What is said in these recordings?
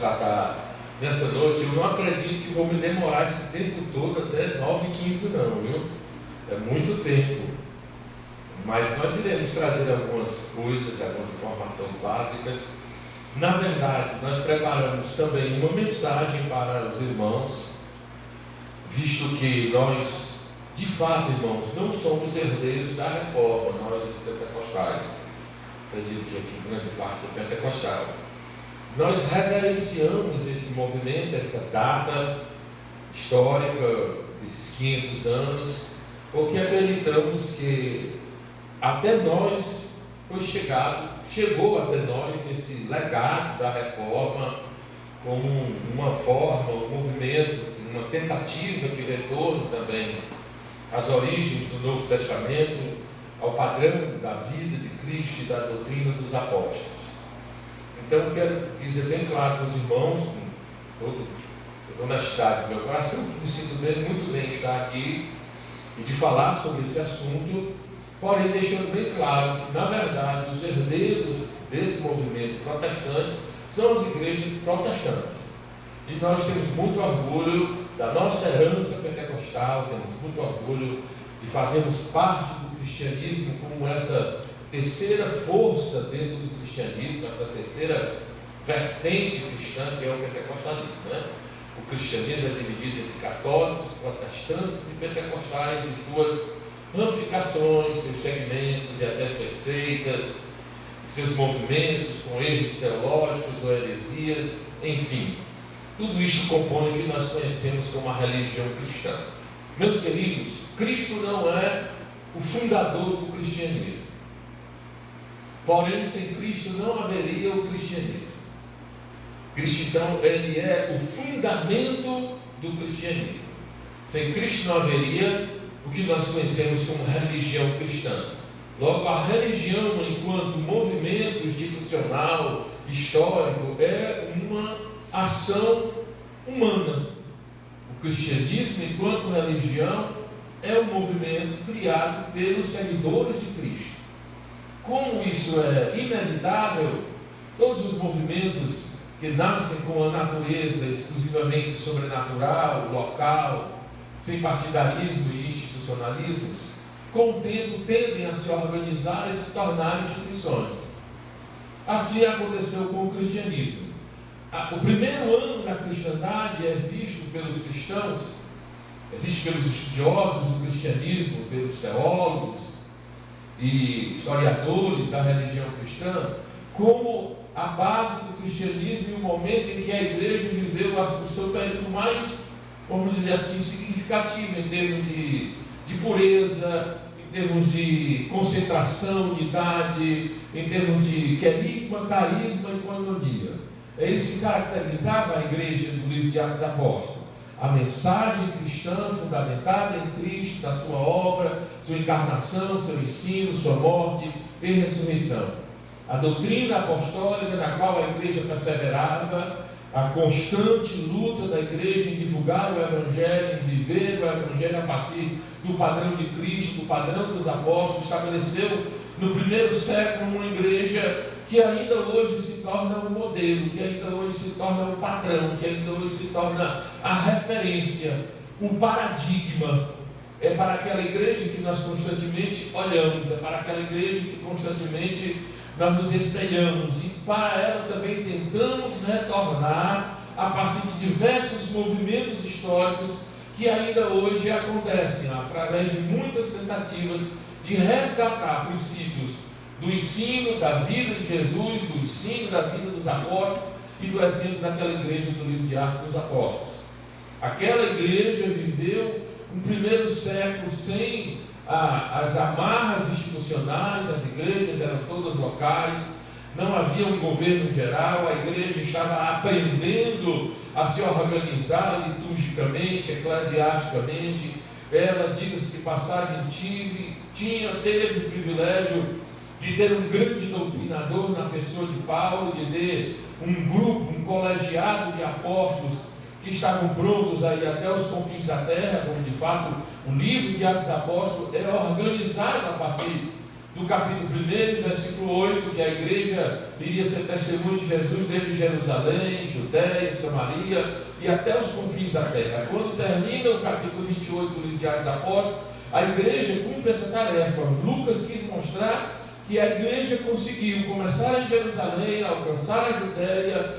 tratar nessa noite, eu não acredito que vou me demorar esse tempo todo até 9h15 não, viu? É muito tempo. Mas nós iremos trazer algumas coisas, algumas informações básicas. Na verdade, nós preparamos também uma mensagem para os irmãos, visto que nós, de fato, irmãos, não somos herdeiros da reforma, nós os pentecostais. Acredito que aqui grande parte é pentecostal. Nós reverenciamos esse movimento, essa data histórica, esses 500 anos, porque acreditamos que até nós chegou até nós esse legado da reforma como uma forma, um movimento, uma tentativa de retorno também às origens do Novo Testamento, ao padrão da vida de Cristo e da doutrina dos apóstolos. Então, quero dizer bem claro para os irmãos, com toda honestidade do meu coração, que me sinto muito bem estar aqui e de falar sobre esse assunto, porém deixando bem claro que, na verdade, os herdeiros desse movimento protestante são as igrejas protestantes. E nós temos muito orgulho da nossa herança pentecostal, temos muito orgulho de fazermos parte do cristianismo como essa terceira força dentro do cristianismo, essa terceira vertente cristã que é o pentecostalismo, né? O cristianismo é dividido entre católicos, protestantes e pentecostais em suas ramificações, seus segmentos e até suas seitas, seus movimentos com erros teológicos ou heresias, enfim, tudo isso compõe o que nós conhecemos como a religião cristã. Meus queridos, Cristo não é o fundador do cristianismo. Porém, sem Cristo não haveria o cristianismo. Cristo, então, ele é o fundamento do cristianismo. Sem Cristo não haveria o que nós conhecemos como religião cristã. Logo, a religião, enquanto movimento institucional, histórico, é uma ação humana. O cristianismo, enquanto religião, é um movimento criado pelos seguidores de Cristo. Como isso é inevitável, todos os movimentos que nascem com a natureza exclusivamente sobrenatural, local, sem partidarismo e institucionalismos, com o tempo tendem a se organizar e se tornar instituições. Assim aconteceu com o cristianismo. O primeiro ano da cristandade é visto pelos cristãos, é visto pelos estudiosos do cristianismo, pelos teólogos e historiadores da religião cristã, como a base do cristianismo e o momento em que a igreja viveu o seu período mais, vamos dizer assim, significativo em termos de pureza, em termos de concentração, unidade, em termos de querigma, carisma e coinonia. É isso que caracterizava a igreja do livro de Atos Apóstolos. A mensagem cristã fundamentada em Cristo, na sua obra, sua encarnação, seu ensino, sua morte e ressurreição. A doutrina apostólica na qual a igreja perseverava, a constante luta da igreja em divulgar o Evangelho, em viver o Evangelho a partir do padrão de Cristo, do padrão dos apóstolos, estabeleceu no primeiro século uma igreja que ainda hoje se torna um modelo, que ainda hoje se torna um padrão, que ainda hoje se torna a referência, um paradigma. É para aquela igreja que nós constantemente olhamos, é para aquela igreja que constantemente nós nos espelhamos, e para ela também tentamos retornar a partir de diversos movimentos históricos que ainda hoje acontecem, através de muitas tentativas de resgatar princípios do ensino da vida de Jesus, do ensino da vida dos apóstolos e do exemplo daquela igreja do livro de Atos dos Apóstolos. Aquela igreja viveu um primeiro século sem as amarras institucionais, as igrejas eram todas locais, não havia um governo geral, a igreja estava aprendendo a se organizar liturgicamente, eclesiasticamente. Ela, diga-se de passagem, teve o privilégio de ter um grande doutrinador na pessoa de Paulo, de ter um grupo, um colegiado de apóstolos que estavam prontos a ir até os confins da terra, como de fato o livro de Atos Apóstolos é organizado a partir do capítulo 1, versículo 8, que a igreja iria ser testemunho de Jesus desde Jerusalém, Judéia, Samaria e até os confins da terra. Quando termina o capítulo 28 do livro de Atos dos Apóstolos, a igreja cumpre essa tarefa. Lucas quis mostrar que a igreja conseguiu começar em Jerusalém, alcançar a Judéia,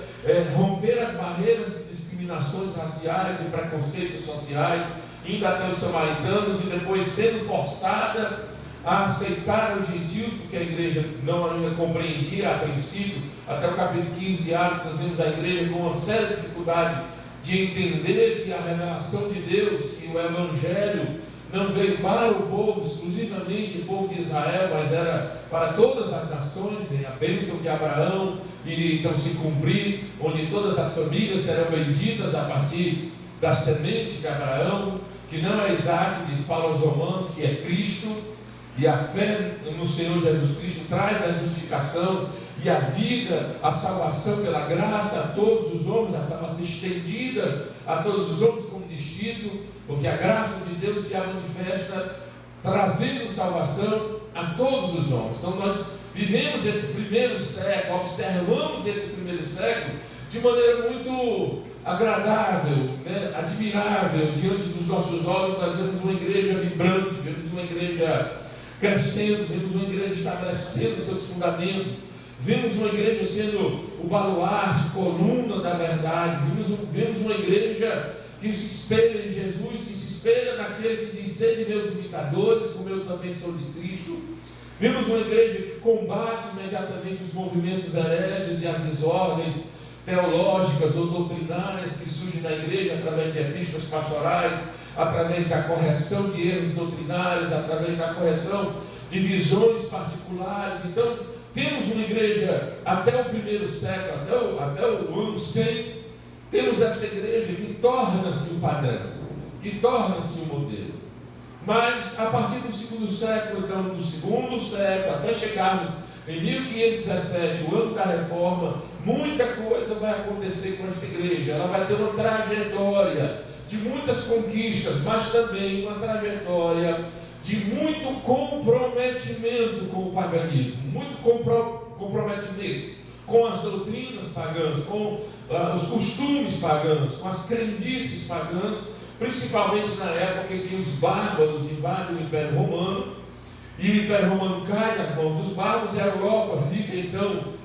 romper as barreiras de discriminações raciais e preconceitos sociais, indo até os samaritanos e depois sendo forçada a aceitar os gentios, porque a igreja não ainda compreendia a princípio. Até o capítulo 15 de Atos, nós vemos a igreja com uma séria dificuldade de entender que a revelação de Deus, que o Evangelho não veio para o povo, exclusivamente o povo de Israel, mas era para todas as nações, a bênção de Abraão iria então se cumprir, onde todas as famílias serão benditas a partir da semente de Abraão, que não é Isaac, diz Paulo aos Romanos, que é Cristo. E a fé no Senhor Jesus Cristo traz a justificação e a vida, a salvação pela graça a todos os homens, a salvação estendida a todos os homens como distinto, porque a graça de Deus se manifesta trazendo salvação a todos os homens. Então nós vivemos esse primeiro século, observamos esse primeiro século de maneira muito agradável, admirável. Diante dos nossos olhos nós vemos uma igreja vibrante, vemos uma igreja crescendo, vemos uma igreja estabelecendo seus fundamentos, vemos uma igreja sendo o baluarte, coluna da verdade, vemos uma igreja que se espelha em Jesus, que se espelha naquele que diz: sede meus imitadores, como eu também sou de Cristo. Vemos uma igreja que combate imediatamente os movimentos hereges e as desordens teológicas ou doutrinárias que surgem na igreja através de epístolas pastorais, através da correção de erros doutrinários, através da correção de visões particulares. Então, temos uma igreja até o primeiro século, até o ano 100, temos essa igreja que torna-se um padrão, que torna-se um modelo. Mas, a partir do segundo século, então, do segundo século, até chegarmos em 1517, o ano da reforma, muita coisa vai acontecer com esta igreja. Ela vai ter uma trajetória de muitas conquistas, mas também uma trajetória de muito comprometimento com o paganismo, muito comprometimento com as doutrinas pagãs, com os costumes pagãos, com as crendices pagãs, principalmente na época em que os bárbaros invadem o Império Romano, e o Império Romano cai nas mãos dos bárbaros, e a Europa fica então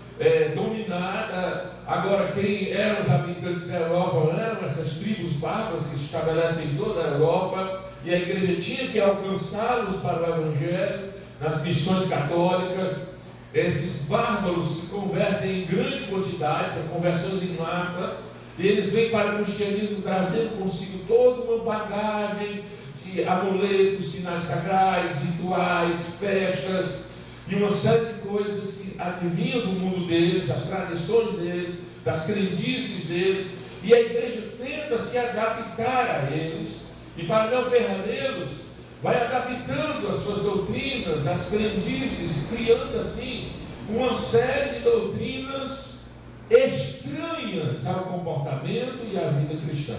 dominada. Agora, quem eram os habitantes da Europa eram essas tribos bárbaras que se estabelecem em toda a Europa, e a igreja tinha que alcançá-los para o Evangelho, nas missões católicas. Esses bárbaros se convertem em grande quantidade, são conversões em massa, e eles vêm para o cristianismo trazendo consigo toda uma bagagem de amuletos, sinais sagrais, rituais, festas, e uma série de coisas que advinham do mundo deles, das tradições deles, das crendices deles, e a igreja tenta se adaptar a eles, e para não perdê-los, vai adaptando as suas doutrinas, as crendices, e criando assim uma série de doutrinas estranhas ao comportamento e à vida cristã.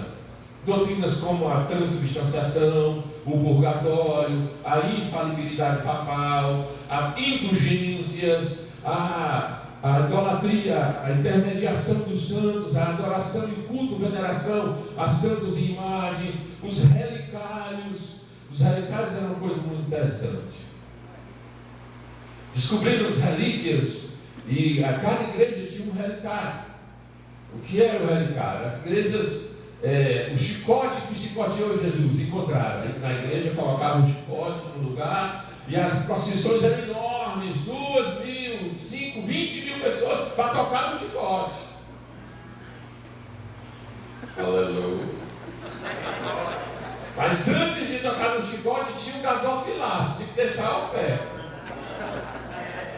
Doutrinas como a transubstanciação, o purgatório, a infalibilidade papal, as indulgências, a idolatria, a intermediação dos santos, a adoração e culto, veneração a santos e imagens, os relicários. Os relicários eram uma coisa muito interessante. Descobriram as relíquias e a cada igreja tinha um relicário. O que era o relicário? As igrejas, o chicote que chicoteou Jesus, encontraram. Na igreja colocavam o chicote no lugar e as procissões eram enormes, 2.000, 5, 20 mil pessoas para tocar no chicote. Aleluia. Mas antes de tocar no chicote tinha um gasofilaço, tinha que deixar ao pé.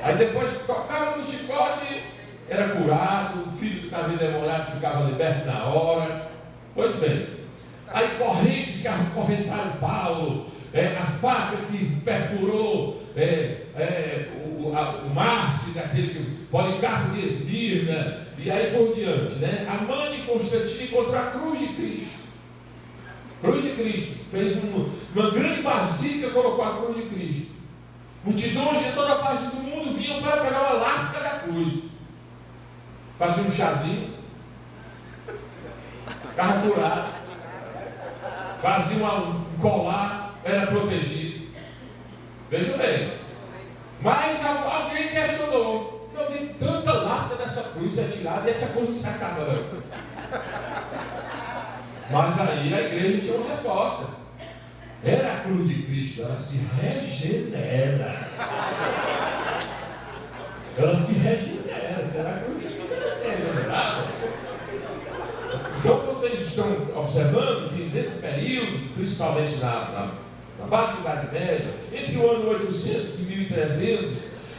Aí depois que tocava no chicote, era curado, o filho que estava endemoniado ficava liberto na hora. Pois bem, aí correntes que acorrentaram Paulo, a faca que perfurou o Marte, daquele Policarpo de Esmirna, e aí por diante, né? A mãe de Constantino encontrou a cruz de Cristo. Cruz de Cristo. Fez uma grande basílica, colocou a cruz de Cristo. Multidões de toda parte do mundo vinham para pegar uma lasca da cruz. Faziam um chazinho, ficava curado, fazia um colar, era protegido. Veja bem. Mas alguém questionou: eu vi tanta lasca dessa cruz retirada e essa cruz não se acaba. Mas aí a igreja tinha uma resposta. Era a cruz de Cristo, ela se regenera. Ela se regenera. Será a cruz de Cristo? Ela se regenerava. Então vocês estão observando que nesse período, principalmente na Baixa Idade Média, entre o ano 800 e 1300,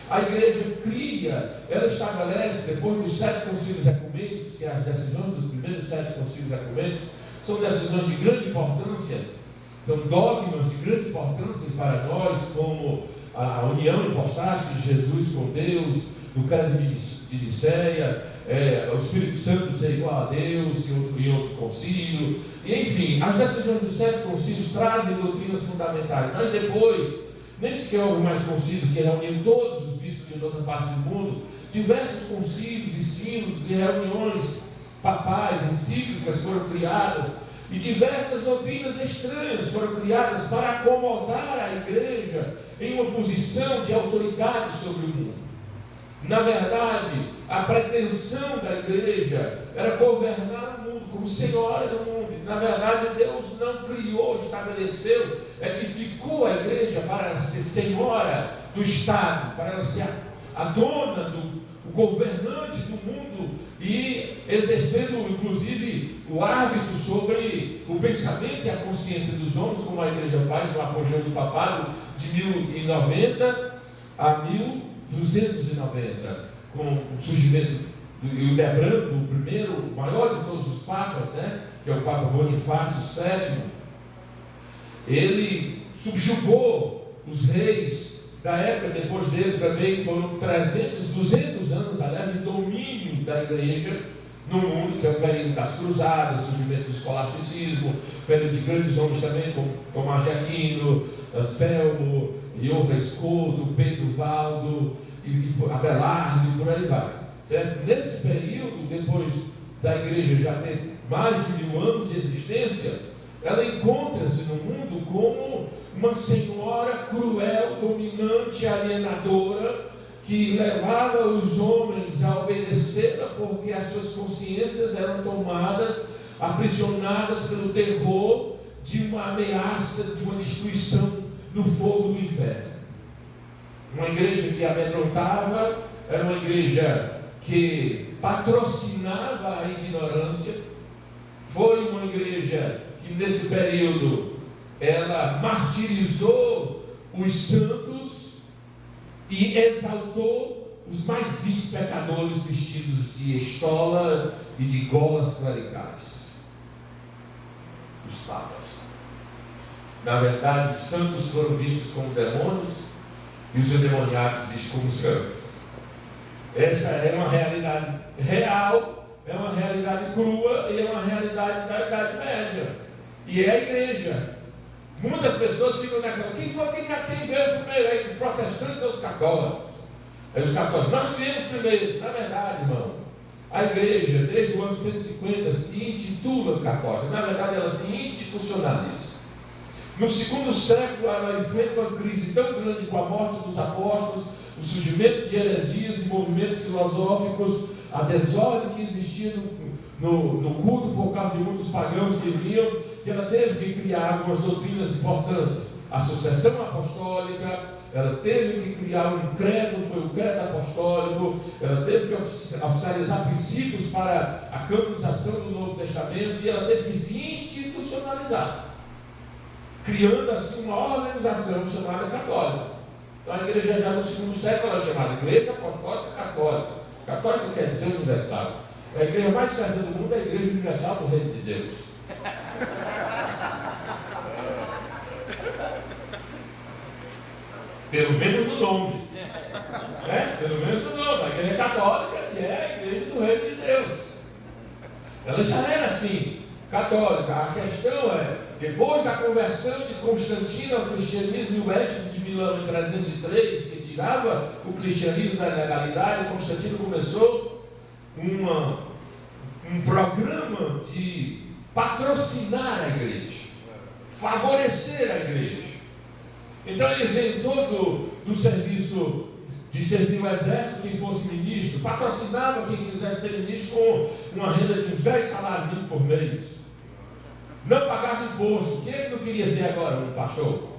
a igreja cria, ela estabelece, depois dos 7 concílios ecumênicos, que as decisões dos primeiros 7 concílios ecumênicos são decisões de grande importância, são dogmas de grande importância para nós, como a união hipostática de Jesus com Deus, do credo de Nicéia, o Espírito Santo ser igual a Deus em outro concílio, e enfim, as decisões dos 7 concílios trazem doutrinas fundamentais, mas depois, nem sequer houve mais concílios que reuniam todos os bispos de toda parte do mundo, diversos concílios e sínodos e reuniões papais, encíclicas foram criadas, e diversas doutrinas estranhas foram criadas para acomodar a igreja em uma posição de autoridade sobre o mundo. Na verdade, a pretensão da igreja era governar o mundo como senhora do mundo. Na verdade, Deus não criou, estabeleceu, edificou a igreja para ela ser senhora do Estado, para ela ser a dona o governante do mundo e exercendo, inclusive, o árbitro sobre o pensamento e a consciência dos homens, como a igreja faz no apogeu do papado de 1090 a 1290, com o surgimento e o Debrando, o primeiro, o maior de todos os papas, que é o Papa Bonifácio VII. Ele subjugou os reis da época. Depois dele também foram 200 anos, aliás, de domínio da igreja no mundo, que é o período das cruzadas, o surgimento do escolasticismo, período de grandes homens também, como Tomás de Aquino, Anselmo, Johannes Couto, Pedro Valdo, Abelardo e por aí vai. Certo? Nesse período, depois da igreja já ter mais de 1000 anos de existência, ela encontra-se no mundo como uma senhora cruel, dominante, alienadora, que levava os homens a obedecê-la porque as suas consciências eram tomadas, aprisionadas pelo terror de uma ameaça, de uma destruição no fogo do inferno. Uma igreja que amedrontava, era uma igreja que patrocinava a ignorância, foi uma igreja que nesse período ela martirizou os santos e exaltou os mais vis pecadores vestidos de estola e de golas clericais, os papas. Na verdade, santos foram vistos como demônios e os endemoniados vistos como santos. Essa é uma realidade real, é uma realidade crua e é uma realidade da Idade Média. E é a igreja. Muitas pessoas ficam naquela: quem veio primeiro aí, os protestantes ou os católicos? Aí os católicos: nós viemos primeiro. Na verdade, irmão, a igreja, desde o ano 150, se intitula católica. Na verdade, ela se institucionaliza. No segundo século, ela enfrenta uma crise tão grande com a morte dos apóstolos, o surgimento de heresias e movimentos filosóficos, a desordem que existia no culto por causa de muitos pagãos que vinham, que ela teve que criar algumas doutrinas importantes. A sucessão apostólica, ela teve que criar um credo, foi o credo apostólico, ela teve que oficializar princípios para a canonização do Novo Testamento e ela teve que se institucionalizar, criando assim uma organização chamada católica. Então a igreja já no segundo século era chamada Igreja Apostólica Católica. Católica quer dizer universal. A igreja mais certa do mundo é a Igreja Universal do Reino de Deus. Pelo menos no nome. Pelo menos no nome. A igreja católica é a igreja do Reino de Deus. Ela já era assim, católica. A questão é depois da conversão de Constantino ao cristianismo e o Edito de Milão em 303, que tirava o cristianismo da legalidade, Constantino começou um programa de patrocinar a igreja, favorecer a igreja. Então ele isentou do serviço de servir o exército quem fosse ministro, patrocinava quem quisesse ser ministro com uma renda de uns 10 salários mínimos por mês. Não pagava imposto. Quem é que não queria ser agora um pastor?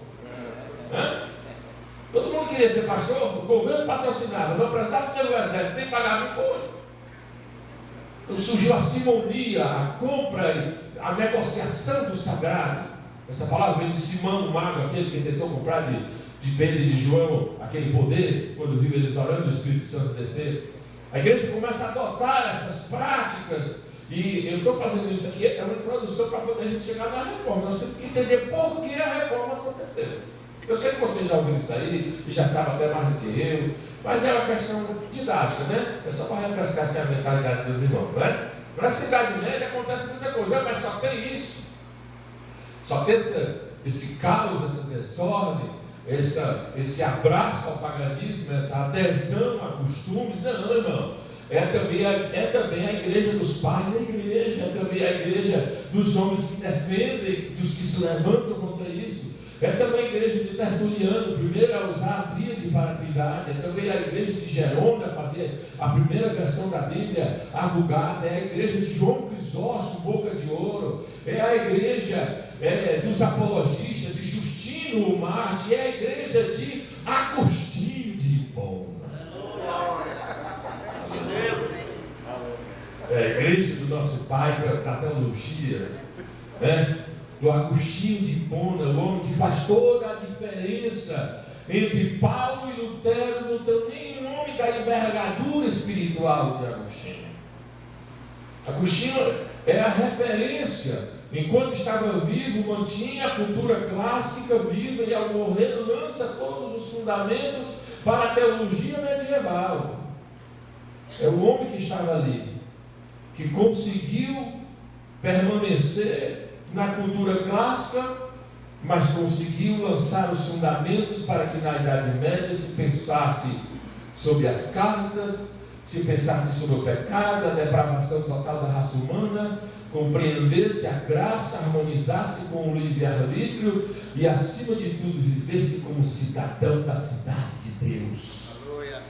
Todo mundo queria ser pastor, o governo patrocinava, não precisava ser o exército, nem pagava imposto. Então surgiu a simonia, a compra, a negociação do sagrado. Essa palavra vem de Simão, o mago, aquele que tentou comprar de Pedro e de João aquele poder, quando vive eles orando, o Espírito Santo descer. A igreja começa a adotar essas práticas, e eu estou fazendo isso aqui, é uma introdução para poder a gente chegar na reforma. Nós temos que entender por que a reforma aconteceu. Eu sei que vocês já ouviram isso aí, e já sabem até mais do que eu, mas é uma questão didática, né? É só para refrescar assim, a mentalidade dos irmãos, não é? Na Cidade Média acontece muita coisa, mas só tem isso. Só tem esse caos, essa desordem, esse abraço ao paganismo, essa adesão a costumes. Não, irmão. É também a igreja dos pais da igreja, é também a igreja dos homens que defendem, dos que se levantam contra isso. É também a igreja de Tertuliano, primeiro a usar a tríade para a trindade. É também a igreja de Jerônimo a fazer a primeira versão da Bíblia, a Vulgata. É a igreja de João Crisóstomo, boca de ouro. É a igreja dos apologistas, de Justino o Marte. É a igreja de Agostinho de Hipona. É a igreja do nosso pai da teologia, né? Do Agostinho de Hipona, o homem que faz toda a diferença entre Paulo e Lutero. Não tem nem nome da envergadura espiritual de Agostinho. Agostinho é a referência. Enquanto estava vivo, mantinha a cultura clássica viva, e ao morrer lança todos os fundamentos para a teologia medieval. É o homem que estava ali, que conseguiu permanecer na cultura clássica, mas conseguiu lançar os fundamentos para que na Idade Média se pensasse sobre as cartas, se pensasse sobre o pecado, a depravação total da raça humana, compreendesse a graça, harmonizasse com o livre-arbítrio e, acima de tudo, vivesse como cidadão da cidade de Deus.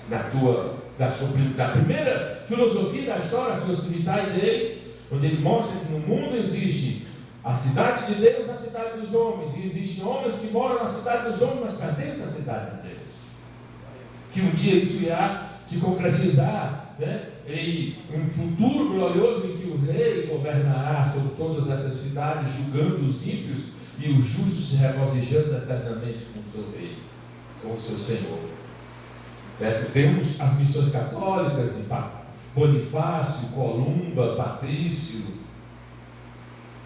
Na primeira filosofia da história, a Civitai Dei, onde ele mostra que no mundo existe a cidade de Deus, a cidade dos homens, e existem homens que moram na cidade dos homens, mas pertencem à cidade de Deus. Que um dia isso irá se concretizar, né? Em um futuro glorioso em que o rei governará sobre todas essas cidades, julgando os ímpios e os justos se regozijando eternamente com o seu rei, com o seu Senhor. Certo? Temos as missões católicas de Bonifácio, Columba, Patrício.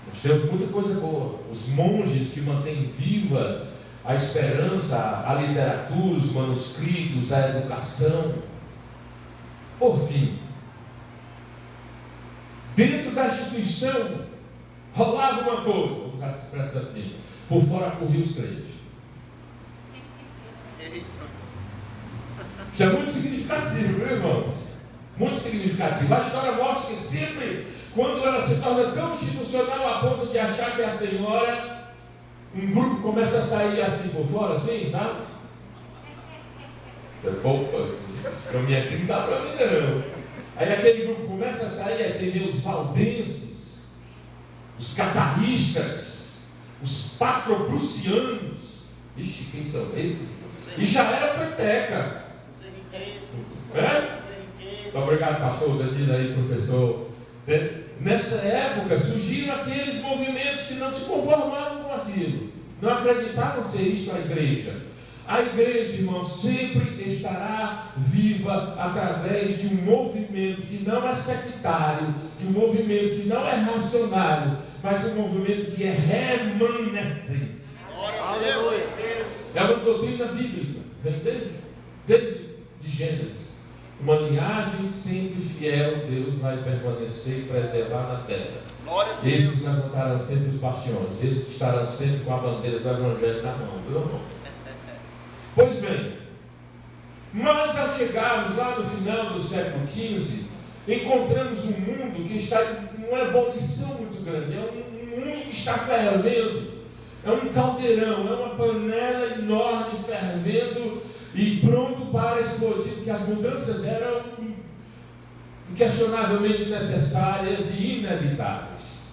Nós temos muita coisa boa. Os monges que mantêm viva a esperança, a literatura, os manuscritos, a educação. Por fim, dentro da instituição rolava uma coisa, vamos usar essa expressão assim, por fora corriam os crentes. Isso é muito significativo, viu, irmãos? Muito significativo. A história mostra que sempre, quando ela se torna tão institucional a ponto de achar que é a senhora, um grupo começa a sair assim por fora, assim, sabe? Opa, esse caminho aqui não dá para mim não. Aí aquele grupo começa a sair, aí tem os valdenses, os cataristas, os patroprucianos. Ixi, quem são esses? E já era peteca. Muito obrigado, pastor Danilo aí, professor. Nessa época surgiram aqueles movimentos que não se conformavam com aquilo, não acreditavam ser isto a igreja. A igreja, irmão, sempre estará viva através de um movimento que não é sectário, de um movimento que não é racionário, mas um movimento que é remanescente. É uma doutrina bíblica, vem desde Gênesis. uma linhagem sempre fiel, Deus vai permanecer e preservar na terra. Esses levantarão sempre os bastiões, eles estarão sempre com a bandeira do Evangelho na mão, viu, irmão? Pois bem, mas ao chegarmos lá no final do século XV, encontramos um mundo que está em uma ebulição muito grande, é um mundo que está fervendo, é um caldeirão, é uma panela enorme fervendo e pronto para explodir, porque as mudanças eram inquestionavelmente necessárias e inevitáveis.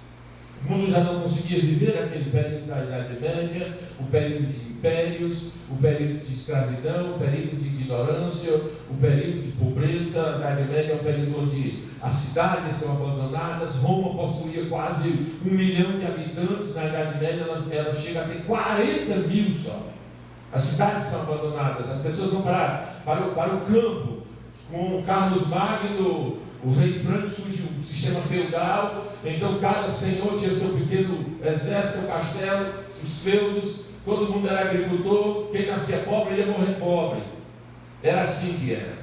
O mundo já não conseguia viver aquele período da Idade Média, o período de impérios, o período de escravidão, o período de ignorância, o período de pobreza. A Idade Média é um período onde as cidades são abandonadas. Roma possuía quase 1 milhão de habitantes. Na Idade Média ela chega a ter 40 mil só. As cidades são abandonadas, as pessoas vão para o campo. Com Carlos Magno, o rei Franco, surge um sistema feudal. Então cada senhor tinha seu pequeno exército, seu castelo, os feudos. Todo mundo era agricultor. Quem nascia pobre ia morrer pobre. Era assim que era.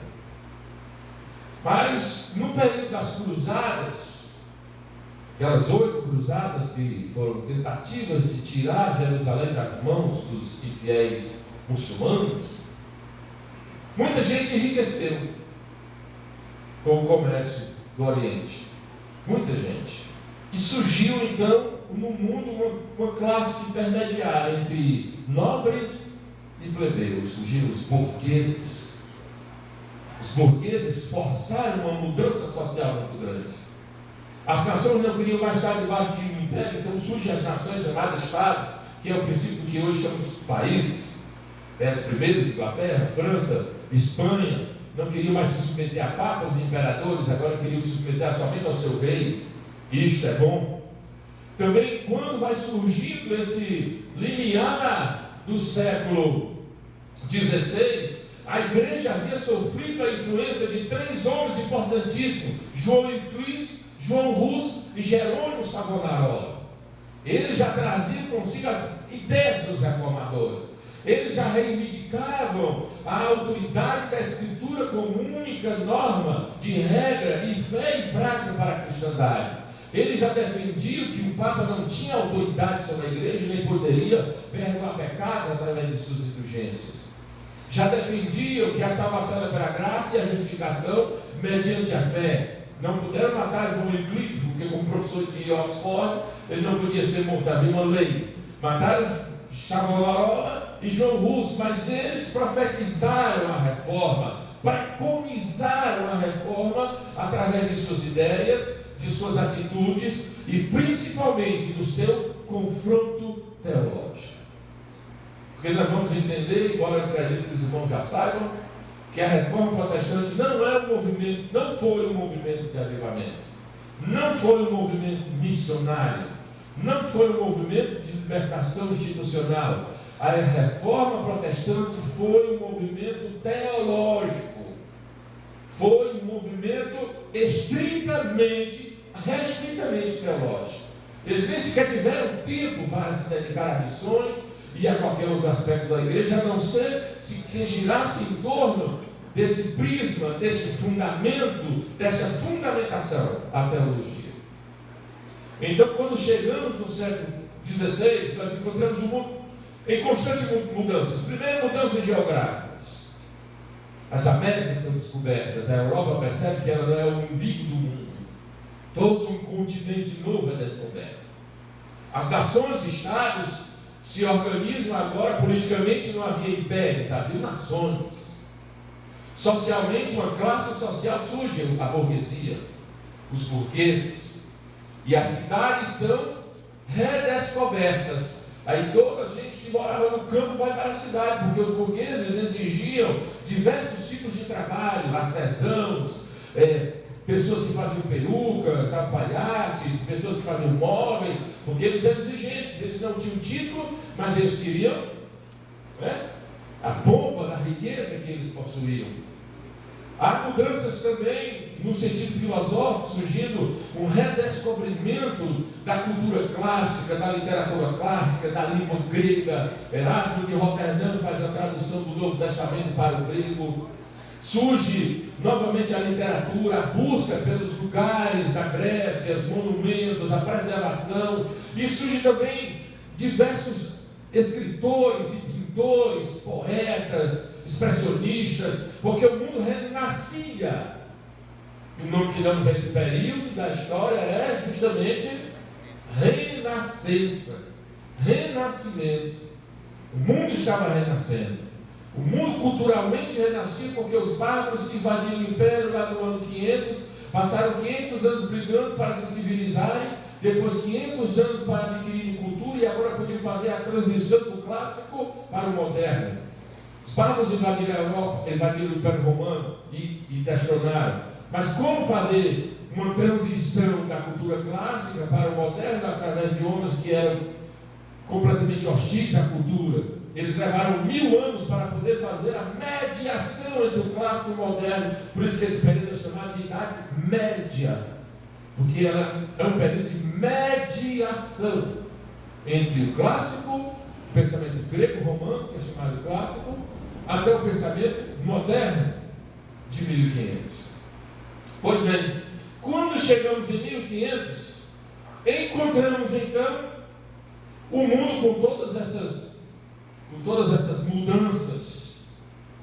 Mas no período das cruzadas, aquelas 8 cruzadas que foram tentativas de tirar Jerusalém das mãos dos infiéis muçulmanos, muita gente enriqueceu com o comércio do Oriente. Muita gente. E surgiu então no mundo uma classe intermediária entre nobres e plebeus. Surgiram os burgueses. Os burgueses forçaram uma mudança social muito grande. As nações não queriam mais estar debaixo de um império, então surgem as nações chamadas Estados, que é o princípio que hoje chamamos de países. Os primeiros, Inglaterra, França, Espanha, não queriam mais se submeter a papas e imperadores, agora queriam se submeter somente ao seu rei. Isto é bom. Também quando vai surgindo esse limiar do século XVI, a igreja havia sofrido a influência de 3 homens importantíssimos: João Euclides, João Rus e Jerônimo Savonarola. Eles já traziam consigo as ideias dos reformadores. Eles já reivindicavam a autoridade da Escritura como única norma de regra e fé e prática para a cristandade. Eles já defendiam que o Papa não tinha autoridade sobre a igreja, nem poderia perdoar pecados através de suas indulgências. Já defendiam que a salvação era pela graça e a justificação mediante a fé. Não puderam matar João Euclides, porque como professor de Oxford, ele não podia ser morto, havia uma lei. Mataram Savonarola e João Rus, mas eles profetizaram a reforma, preconizaram a reforma através de suas ideias, de suas atitudes e principalmente do seu confronto teológico. Porque nós vamos entender, embora eu acredito que os irmãos já saibam, que a reforma protestante não é um movimento, não foi um movimento de avivamento, não foi um movimento missionário, não foi um movimento de libertação institucional. A reforma protestante foi um movimento teológico, foi um movimento restritamente teológico. Eles nem sequer tiveram tempo para se dedicar a missões e a qualquer outro aspecto da igreja, a não ser que girasse em torno desse prisma, desse fundamento, dessa fundamentação, a teologia. Então, quando chegamos no século XVI, nós encontramos o mundo em constantes mudanças. Primeiro, mudanças geográficas. As Américas são descobertas, a Europa percebe que ela não é o umbigo do mundo. Todo um continente novo é descoberto. As nações e estados se organizam agora, politicamente não havia impérios, havia nações. Socialmente, uma classe social surge, a burguesia, os burgueses. E as cidades são redescobertas. Aí toda a gente que morava no campo vai para a cidade, porque os burgueses exigiam diversos tipos de trabalho, artesãos, pessoas que faziam perucas, alfaiates, pessoas que faziam móveis, porque eles eram exigentes, eles não tinham título, mas eles queriam a pompa da riqueza que eles possuíam. Há mudanças também no sentido filosófico, surgindo um redescobrimento da cultura clássica, da literatura clássica, da língua grega. Erasmo de Roterdã faz a tradução do Novo Testamento para o grego. Surge novamente a literatura, a busca pelos lugares da Grécia, os monumentos, a preservação, e surge também diversos escritores e pintores, poetas, expressionistas, porque o mundo renascia. E o nome que damos a esse período da história é justamente renascença, renascimento. O mundo estava renascendo. O mundo culturalmente renascia porque os bárbaros invadiram o império lá no ano 500, passaram 500 anos brigando para se civilizarem, depois 500 anos para adquirir cultura e agora podiam fazer a transição do clássico para o moderno. Os bárbaros invadiram a Europa, invadiram o Império Romano e destronaram. Mas como fazer uma transição da cultura clássica para o moderno através de homens que eram completamente hostis à cultura? Eles levaram 1000 anos para poder fazer a mediação entre o clássico e o moderno. Por isso que esse período é chamado de Idade Média, porque ela é um período de mediação entre o clássico, o pensamento grego-romano, que é chamado clássico, até o pensamento moderno de 1500. Pois bem, quando chegamos em 1500, encontramos então o mundo com todas essas mudanças,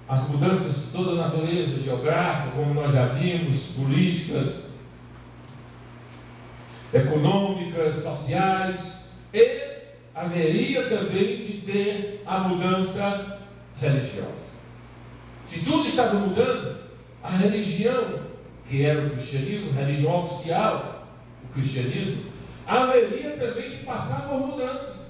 as mudanças de toda a natureza, geográfica, como nós já vimos, políticas, econômicas, sociais, e haveria também de ter a mudança religiosa. Se tudo estava mudando, a religião, que era o cristianismo, a religião oficial, o cristianismo, haveria também de passar por mudanças.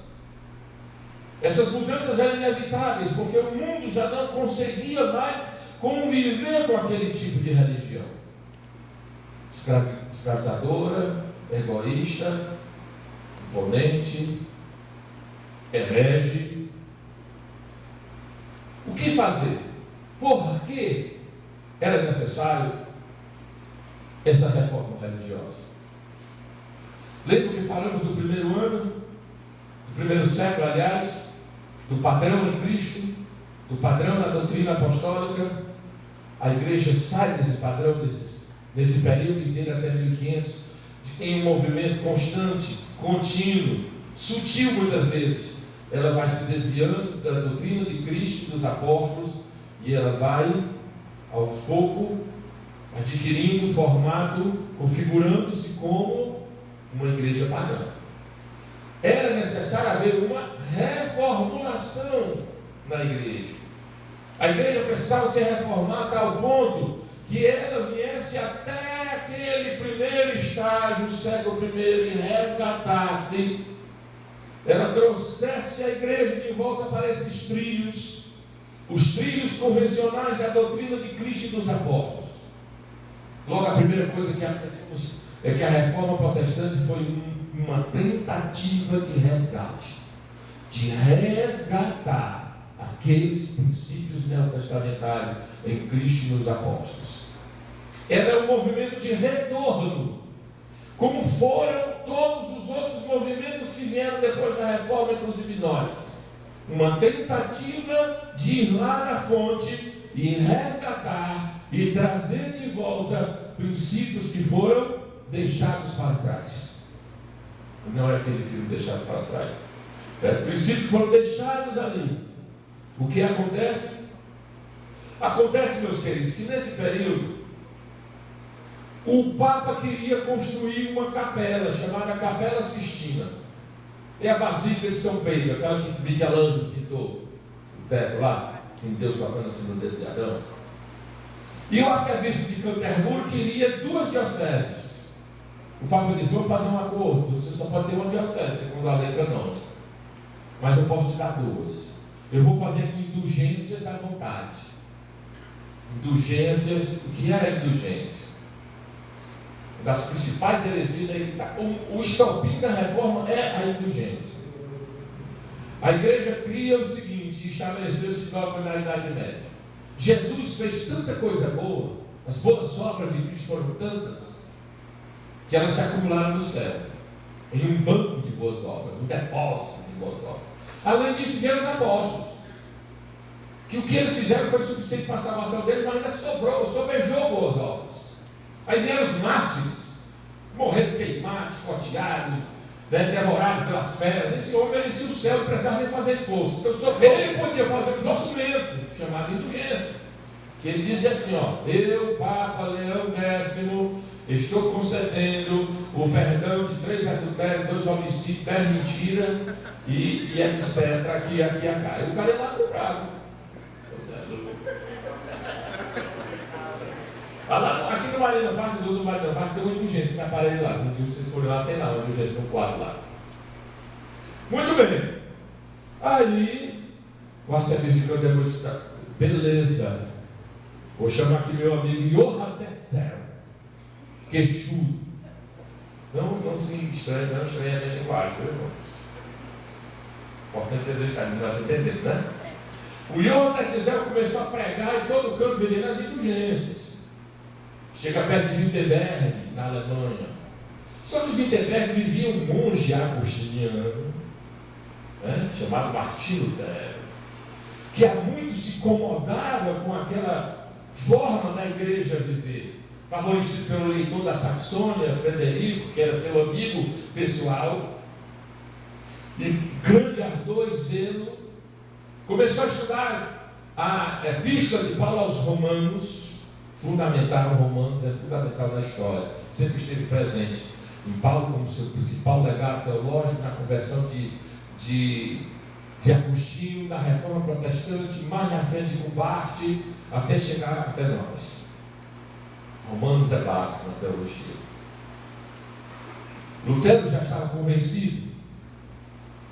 Essas mudanças eram inevitáveis, porque o mundo já não conseguia mais conviver com aquele tipo de religião escravizadora, egoísta, imponente, herege. O que fazer? Por que era necessário essa reforma religiosa? Lembra que falamos do primeiro ano, do primeiro século, aliás, do padrão em Cristo, do padrão na doutrina apostólica? A igreja sai desse padrão, nesse período inteiro até 1500, em um movimento constante, contínuo, sutil muitas vezes. Ela vai se desviando da doutrina de Cristo, dos apóstolos, e ela vai, aos poucos, adquirindo formato, configurando-se como uma igreja pagã. Era necessário haver uma reformulação na igreja. A igreja precisava ser reformada a tal ponto que ela viesse até aquele primeiro estágio, o século I, e resgatasse, ela trouxesse a igreja de volta para esses trilhos, os trilhos convencionais da doutrina de Cristo e dos apóstolos. Logo, a primeira coisa que aprendemos é que a reforma protestante foi uma tentativa de resgate, de resgatar aqueles princípios neotestamentários em Cristo e nos apóstolos. Era um movimento de retorno, como foram todos os outros movimentos que vieram depois da reforma, inclusive nós. Uma tentativa de ir lá na fonte e resgatar e trazer de volta princípios que foram deixados para trás. Não é aquele filme deixado para trás. Princípios que foram deixados ali. O que acontece? Acontece, meus queridos, que nesse período o Papa queria construir uma capela chamada Capela Sistina. É a Basílica de São Pedro, aquela que Michelangelo pintou o teto lá, com Deus tocando assim no dedo de Adão. E o arcebispo de Canterbury queria 2 dioceses. O Papa disse: vamos fazer um acordo, você só pode ter uma diocese, segundo a lei canônica, mas eu posso te dar 2. Eu vou fazer aqui indulgências à vontade. Indulgências, o que era indulgência? Das principais heresias, o estopim da reforma é a indulgência. A igreja cria o seguinte, e estabeleceu esse dogma na Idade Média. Jesus fez tanta coisa boa, as boas obras de Cristo foram tantas, que elas se acumularam no céu, em um banco de boas obras, um depósito de boas obras. Além disso, vieram os apóstolos, que o que eles fizeram foi suficiente para a salvação deles, mas ainda sobrejou boas obras. Aí vieram os mártires, morreram queimados, escoteados, devorados pelas feras. Esse homem merecia o céu, não precisava nem fazer esforço. Então ele podia fazer um documento chamado indulgência, que ele dizia assim, eu, Papa Leão X, estou concedendo o perdão de 3 adultérios, 2 homicídios, 10 mentiras e etc. Aqui e acá. E o cara ia lá pro bravo. Aqui no Marina Parque, do Marina Parque, tem uma indulgência que me aparelho lá. Um dia vocês forem lá, tem lá uma indulgência no quarto lá. Muito bem. Aí, o arcebispo demonstrou, beleza. Vou chamar aqui meu amigo Johann Tetzel, queixudo. Não se estranhe, não estranhe a minha linguagem, viu, irmão? Importante exercitar, nós entendemos, né? O Johann Tetzel começou a pregar em todo canto, vendendo as indulgências. Chega perto de Wittenberg, na Alemanha. Só que em Wittenberg vivia um monge agostiniano, chamado Martinho Lutero, que há muito se incomodava com aquela forma da igreja viver, favorecido pelo leitor da Saxônia, Frederico, que era seu amigo pessoal, e grande ardor e zelo, começou a estudar a epístola de Paulo aos Romanos. Fundamental, Romanos é fundamental na história, sempre esteve presente em Paulo como seu principal legado teológico na conversão de Agostinho, na reforma protestante, mais na frente com Barth, até chegar até nós. Romanos é básico na teologia. Lutero já estava convencido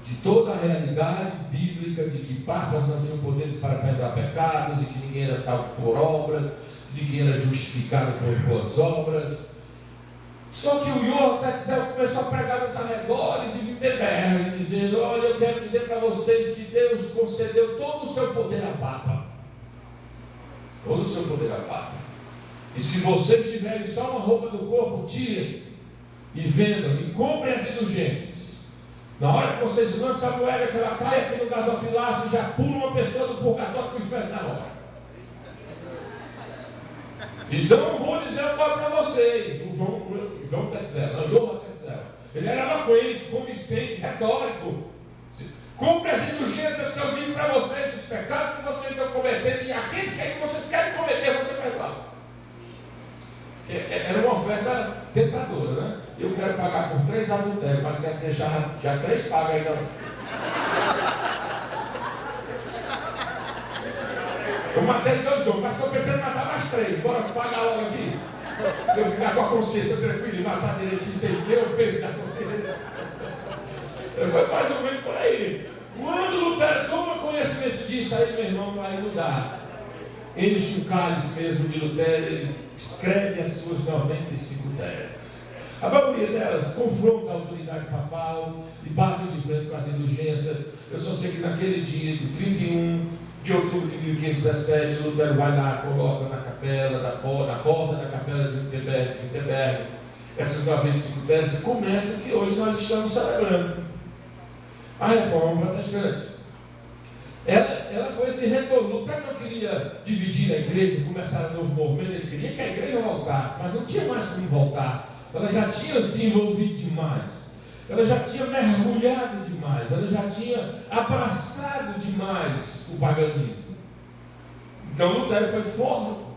de toda a realidade bíblica de que papas não tinham poderes para perdoar pecados, e que ninguém era salvo por obras, ninguém era justificado por boas obras. Só que o Johann Tetzel começou a pregar nos arredores de Wittenberg, dizendo, olha, eu quero dizer para vocês que Deus concedeu todo o seu poder à Papa. Todo o seu poder à Papa. E se vocês tiverem só uma roupa do corpo, tirem e vendam e comprem as indulgências. Na hora que vocês lançam a moeda, que ela cai aqui no gasofilácio, já pula uma pessoa do purgatório para o inferno na hora. Então eu vou dizer agora para vocês, o Johann Tetzel, ele era eloquente, convincente, retórico. Cumpre as indulgências que eu digo para vocês, os pecados que vocês estão cometendo e aqueles que vocês querem cometer, vão ser perdoados. Era uma oferta tentadora, né? Eu quero pagar por 3 adultérios, mas quero deixar já 3 pagas ainda. Eu matei 2 homens, mas estou pensando em matar mais 3. Bora pagar logo aqui. Eu ficar com a consciência tranquila e matar direitinho sem ter o peso da consciência. Foi mais ou menos por aí. Quando Lutero toma conhecimento disso, aí meu irmão vai mudar. Enche o cálice mesmo de Lutero, ele escreve as suas 95 teses. A maioria delas confronta a autoridade papal e batem de frente com as indulgências. Eu só sei que naquele dia, do 31 de outubro de 1517, Lutero vai lá, coloca na capela, na porta da capela de Wittenberg, essas 95 teses começam que hoje nós estamos celebrando. A reforma protestante. Ela foi esse retorno. Lutero não queria dividir a igreja, começar um novo movimento, ele queria que a igreja voltasse, mas não tinha mais como voltar. Ela já tinha se envolvido demais. Ela já tinha mergulhado demais, ela já tinha abraçado demais o paganismo. Então Lutero foi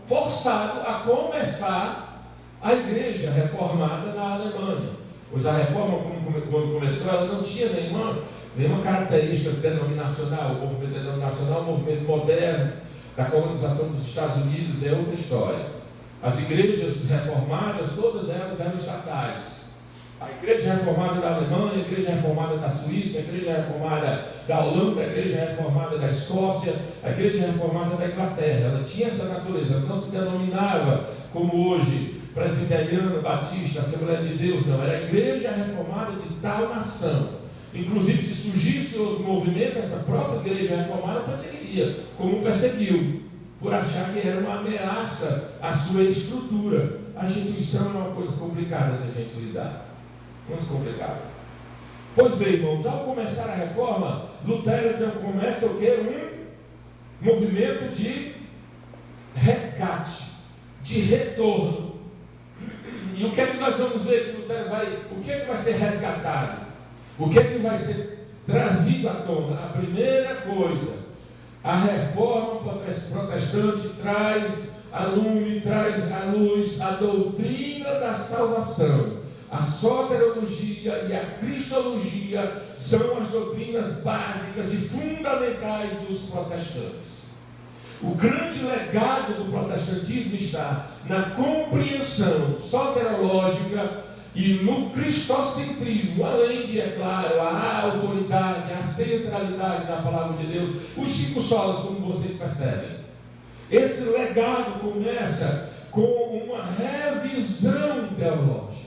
forçado a começar a igreja reformada na Alemanha. Pois a reforma, quando começou, ela não tinha nenhuma característica denominacional. O movimento denominacional é um movimento moderno da colonização dos Estados Unidos, é outra história. As igrejas reformadas, todas elas eram estatais. A igreja reformada da Alemanha, a igreja reformada da Suíça, a igreja reformada da Holanda, a igreja reformada da Escócia, a igreja reformada da Inglaterra. Ela tinha essa natureza, ela não se denominava como hoje, presbiteriano, batista, Assembleia de Deus, não. Era a igreja reformada de tal nação. Inclusive, se surgisse outro movimento, essa própria igreja reformada perseguiria, como perseguiu, por achar que era uma ameaça à sua estrutura. A instituição é uma coisa complicada da gente lidar. Muito complicado. Pois bem, irmãos, ao começar a reforma, Lutero então começa o quê? movimento de resgate, de retorno. E o que é que nós vamos ver que Lutero o que é que vai ser resgatado? O que é que vai ser trazido à tona? A primeira coisa, a reforma protestante traz a luz a doutrina da salvação. A soteriologia e a cristologia são as doutrinas básicas e fundamentais dos protestantes. O grande legado do protestantismo está na compreensão soteriológica e no cristocentrismo, além de, é claro, a autoridade, a centralidade da palavra de Deus, os 5 solas, como vocês percebem. Esse legado começa com uma revisão teológica.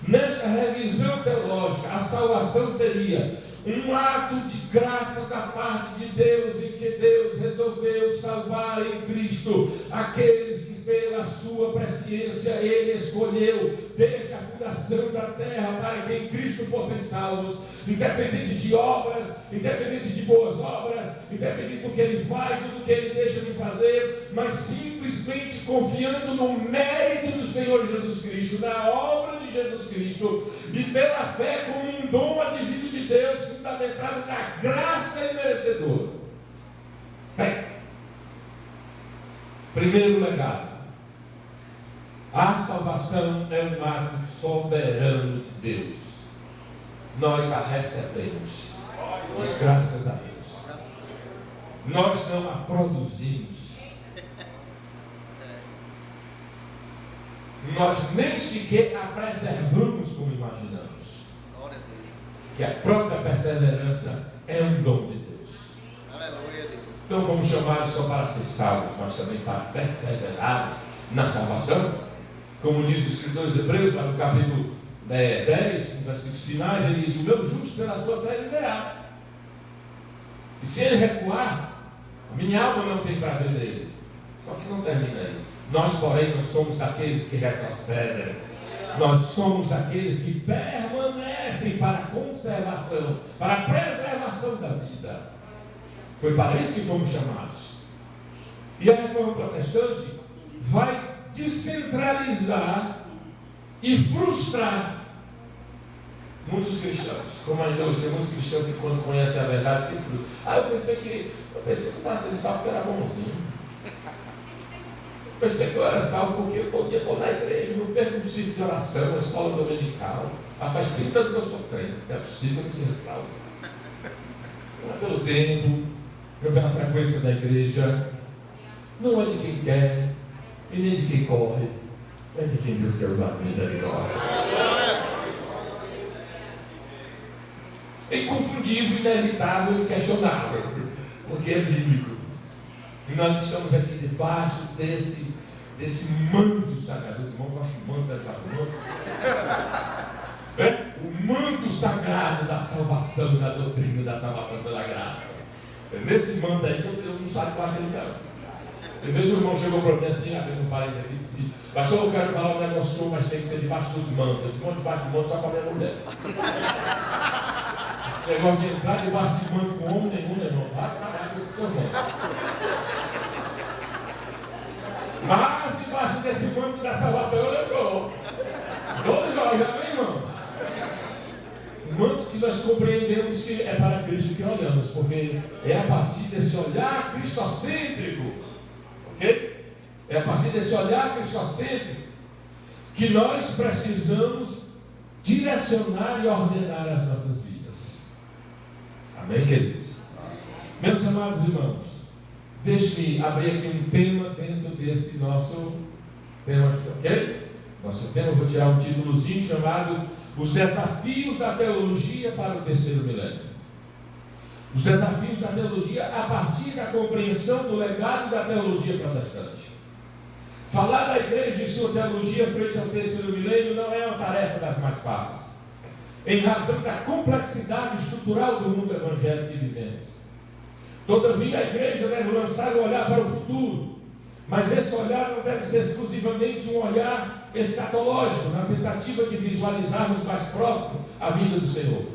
Nesta revisão teológica, a salvação seria um ato de graça da parte de Deus, em que Deus resolveu salvar em Cristo aqueles que pela sua presciência Ele escolheu desde a fundação da terra para que em Cristo fossem salvos, independente de obras, independente de boas obras, independente do que Ele faz ou do que Ele deixa de fazer, mas simplesmente confiando no mérito do Senhor Jesus Cristo, na obra de Jesus Cristo, e pela fé como um dom advindo de Deus, fundamentado na graça imerecedora. Bem, primeiro legado. A salvação é um ato soberano de Deus. Nós a recebemos. Graças a Deus. Nós não a produzimos. Nós nem sequer a preservamos como imaginamos. Que a própria perseverança é um dom de Deus. Aleluia, Deus. Não fomos chamados só para ser salvos, mas também para perseverar na salvação. Como diz o escritor dos Hebreus, lá no capítulo 10, nos versículos finais, ele diz: o meu justo pela sua fé viverá. E se ele recuar, a minha alma não tem prazer nele. Só que não termina aí. Nós, porém, não somos daqueles que retrocedem. Nós somos daqueles que permanecem para a conservação, para a preservação da vida. Foi para isso que fomos chamados. E a reforma protestante vai descentralizar e frustrar muitos cristãos. Como ainda hoje tem muitos cristãos que, quando conhecem a verdade, se frustram. Eu pensei que estava sendo salvo porque era bonzinho. Pensei que eu era salvo porque eu podia ir na igreja, não perco um ciclo de oração, uma escola dominical. Mas faz 30 anos que eu sou crente, não é possível que eu seja salvo. Não é pelo tempo, não é pela frequência da igreja, não é de quem quer, e nem de quem corre, é de quem Deus quer usar com misericórdia. É inconfundível, inevitável e questionável, porque é bíblico. E nós estamos aqui debaixo desse manto sagrado. Os irmãos gostam do manto da o manto sagrado da salvação, da doutrina da salvação pela graça. É nesse manto aí que eu não sabe quase ele não. Às vezes o irmão chegou para mim assim, abrindo um parênteses aqui, e disse: pastor, eu quero falar um negócio, mas tem que ser debaixo dos mantos. Esse manto debaixo do manto só para a minha mulher. Esse negócio de entrar debaixo de manto com homem nenhum, irmão. Vai trabalhar com esse seu manto. Mas debaixo desse manto da salvação eu sou. Todos olham, amém, irmãos? O manto que nós compreendemos que é para Cristo que olhamos, porque é a partir desse olhar cristocêntrico, ok? É a partir desse olhar cristocêntrico que nós precisamos direcionar e ordenar as nossas vidas. Amém, queridos? Meus amados irmãos, deixe-me abrir aqui um tema dentro desse nosso tema aqui, ok? Nosso tema, eu vou tirar um títulozinho chamado Os Desafios da Teologia para o Terceiro Milênio. Os desafios da teologia a partir da compreensão do legado da teologia protestante. Falar da igreja e sua teologia frente ao terceiro milênio não é uma tarefa das mais fáceis, em razão da complexidade estrutural do mundo evangélico que vivemos. Todavia, a igreja deve lançar um olhar para o futuro, mas esse olhar não deve ser exclusivamente um olhar escatológico, na tentativa de visualizarmos mais próximo a vinda do Senhor.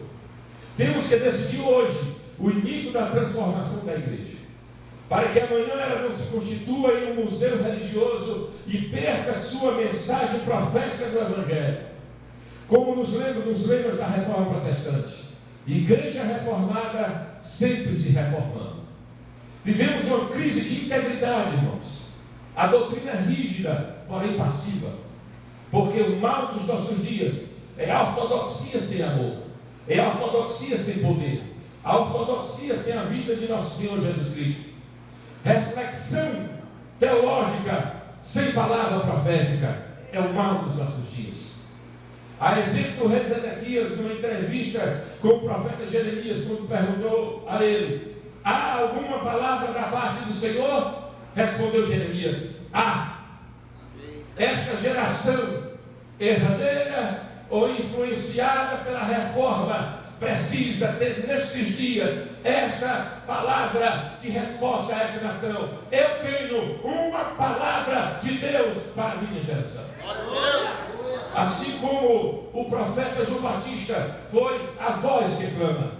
Temos que decidir hoje o início da transformação da igreja. para que amanhã ela não se constitua em um museu religioso e perca sua mensagem profética do Evangelho. Como nos lembra dos lemas da Reforma Protestante: Igreja reformada sempre se reformando. Vivemos uma crise de integridade, irmãos. A doutrina é rígida, porém passiva. Porque o mal dos nossos dias é a ortodoxia sem amor, é a ortodoxia sem poder, a ortodoxia sem a vida de nosso Senhor Jesus Cristo. Reflexão teológica sem palavra profética é o mal dos nossos dias. A exemplo do rei Zedequias, numa entrevista com o profeta Jeremias, quando perguntou a ele: há alguma palavra da parte do Senhor? Respondeu Jeremias: há. Esta geração herdeira ou influenciada pela reforma precisa ter nestes dias esta palavra de resposta a esta nação. Eu tenho uma palavra de Deus para a minha geração. Assim como o profeta João Batista foi a voz que clama,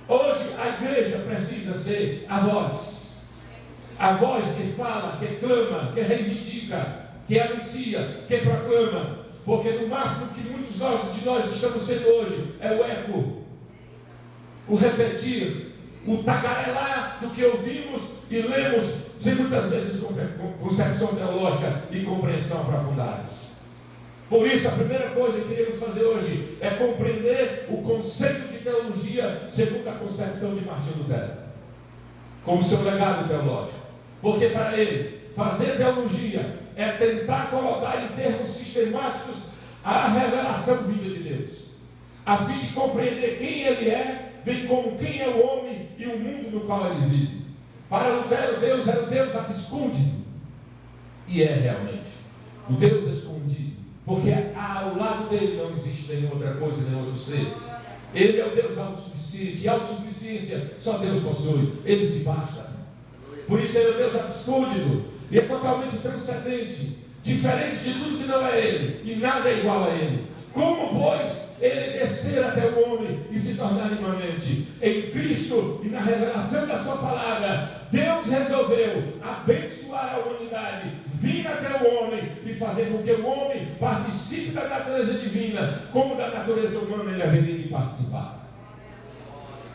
hoje a igreja precisa ser a voz que fala, que clama, que reivindica, que anuncia, que proclama, porque no máximo que muitos de nós estamos sendo hoje é o eco, o repetir, o tagarelar do que ouvimos e lemos, sem muitas vezes concepção teológica e compreensão aprofundadas. Por isso, a primeira coisa que queremos fazer hoje é compreender o conceito de teologia segundo a concepção de Martinho Lutero, como seu legado teológico. Porque para ele, fazer teologia é tentar colocar em termos sistemáticos a revelação vinda de Deus, a fim de compreender quem ele é, bem como quem é o homem e o mundo no qual ele vive. Para Lutero, Deus era o Deus escondido, e é realmente o Deus escondido, porque ao lado dele não existe nenhuma outra coisa, nenhum outro ser. Ele é o Deus autossuficiente, e autossuficiência só Deus possui, ele se basta. Por isso ele é o Deus escondido, e é totalmente transcendente, diferente de tudo que não é ele, e nada é igual a ele. Como, pois, ele descer até o homem e se tornar imanente? Em Cristo e na revelação da sua palavra, Deus resolveu abençoar a humanidade, vir até o homem e fazer com que o homem participe da natureza divina, como da natureza humana ele haveria de participar.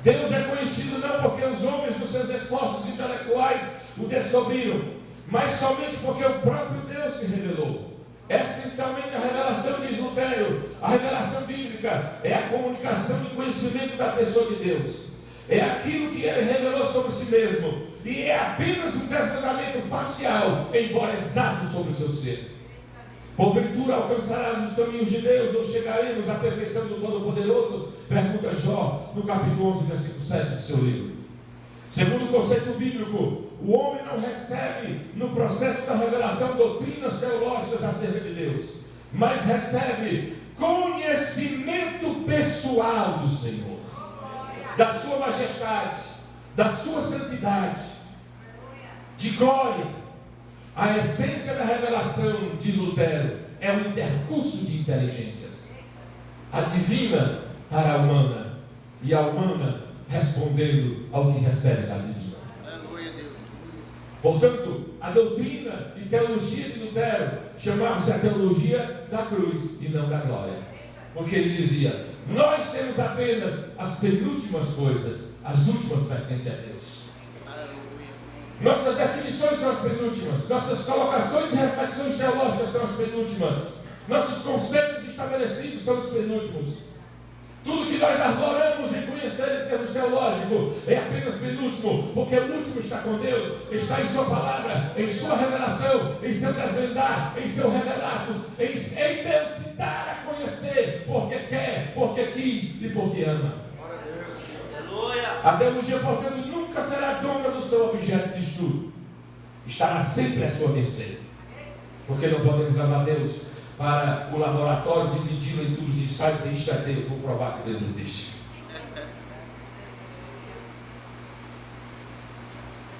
Deus é conhecido não porque os homens dos seus esforços intelectuais o descobriram, mas somente porque o próprio Deus se revelou. Essencialmente a revelação, diz Lutero, a revelação bíblica é a comunicação de conhecimento da pessoa de Deus. É aquilo que ele revelou sobre si mesmo, e é apenas um desdobramento parcial, embora exato, sobre o seu ser. Porventura alcançarás os caminhos de Deus, ou chegaremos à perfeição do Todo-Poderoso? Pergunta Jó, no capítulo 11, versículo 7 do seu livro. Segundo o conceito bíblico, o homem não recebe no processo da revelação doutrinas teológicas acerca de Deus, mas recebe conhecimento pessoal do Senhor, da sua majestade, da sua santidade, de glória. A essência da revelação, diz Lutero, é um intercurso de inteligências, a divina para a humana, e a humana respondendo ao que recebe da divina. Portanto, a doutrina e teologia de Lutero chamava-se a teologia da cruz e não da glória, porque ele dizia: nós temos apenas as penúltimas coisas, as últimas pertencem a Deus. Nossas definições são as penúltimas, nossas colocações e reflexões teológicas são as penúltimas, nossos conceitos estabelecidos são os penúltimos. Tudo que nós arvoramos em conhecer em termos teológicos é apenas penúltimo, porque o último está com Deus, está em sua palavra, em sua revelação, em seu desvendar, em seus revelatos, em Deus se dar a conhecer, porque quer, porque quis e porque ama. A teologia, portanto, nunca será dona do seu objeto de estudo, estará sempre à sua mercê, porque não podemos levar Deus para o laboratório, dividido em tubos de ensaios, e isto é Deus, vou provar que Deus existe.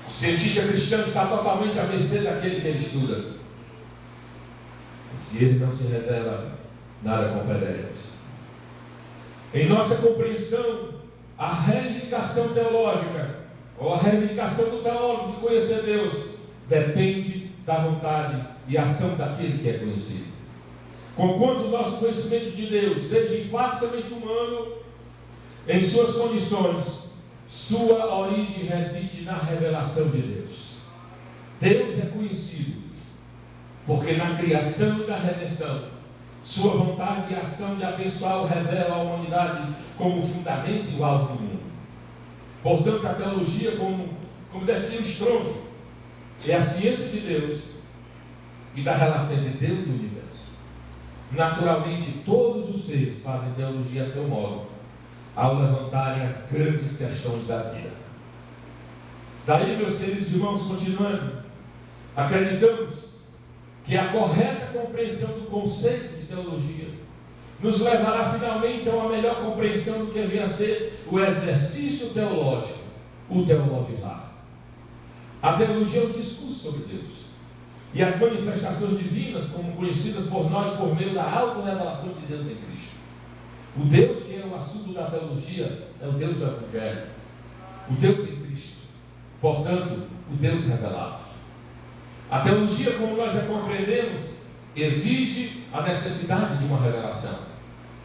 O cientista cristão está totalmente à mercê daquele que ele estuda. Se ele não se revela, nada compreenderemos. Em nossa compreensão, a reivindicação teológica ou a reivindicação do teólogo de conhecer Deus, depende da vontade e ação daquele que é conhecido. Conquanto o nosso conhecimento de Deus seja enfaticamente humano, em suas condições, sua origem reside na revelação de Deus. Deus é conhecido, porque na criação e na redenção, sua vontade e ação de abençoar revela a humanidade como fundamento e o alvo do mundo. Portanto, a teologia, como definiu Strong, é a ciência de Deus e da relação entre Deus e o universo. Naturalmente, todos os seres fazem teologia a seu modo, ao levantarem as grandes questões da vida. Daí, meus queridos irmãos, continuando, acreditamos que a correta compreensão do conceito de teologia nos levará finalmente a uma melhor compreensão do que vem a ser o exercício teológico, o teologizar. A teologia é um discurso sobre Deus e as manifestações divinas, como conhecidas por nós por meio da autorrevelação de Deus em Cristo. O Deus que é o assunto da teologia é o Deus do Evangelho, o Deus em Cristo, portanto, o Deus revelado. A teologia, como nós já compreendemos, exige a necessidade de uma revelação.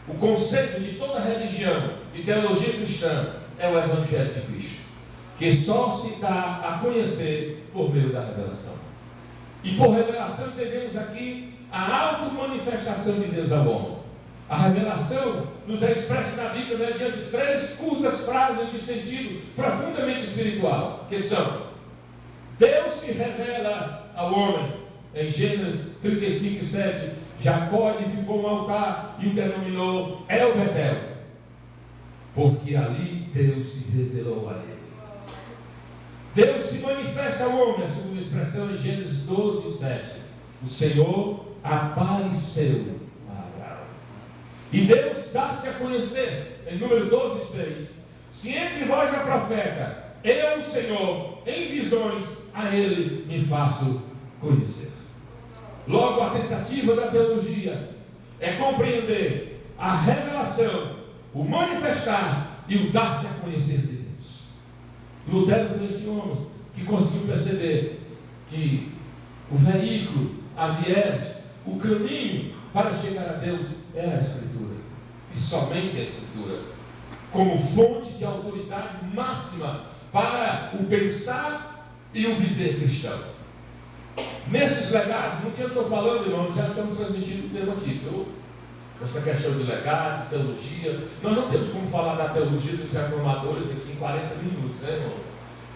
O conceito de toda religião e teologia cristã é o Evangelho de Cristo, que só se dá a conhecer por meio da revelação. E por revelação entendemos aqui a auto-manifestação de Deus ao homem. A revelação nos é expressa na Bíblia mediante 3 curtas frases de sentido profundamente espiritual, que são: Deus se revela ao homem. Em Gênesis 35:7, Jacó edificou um altar e o denominou El Betel, porque ali Deus se revelou a ele. Deus se manifesta ao homem, a segunda expressão em Gênesis 12:7. O Senhor apareceu a Abraão. E Deus dá-se a conhecer, em número 12:6. Se entre vós há profeta, eu, o Senhor, em visões, a ele me faço conhecer. Logo, a tentativa da teologia é compreender a revelação, o manifestar e o dar-se a conhecer de Deus. Lutero foi este homem que conseguiu perceber que o veículo, a viés, o caminho para chegar a Deus é a Escritura, e somente a Escritura, como fonte de autoridade máxima para o pensar e o viver cristão. Nesses legados, no que eu estou falando, irmãos, já estamos transmitindo o tema aqui, viu? Essa questão de legado, de teologia. Nós não temos como falar da teologia dos reformadores aqui em 40 minutos, né, irmão?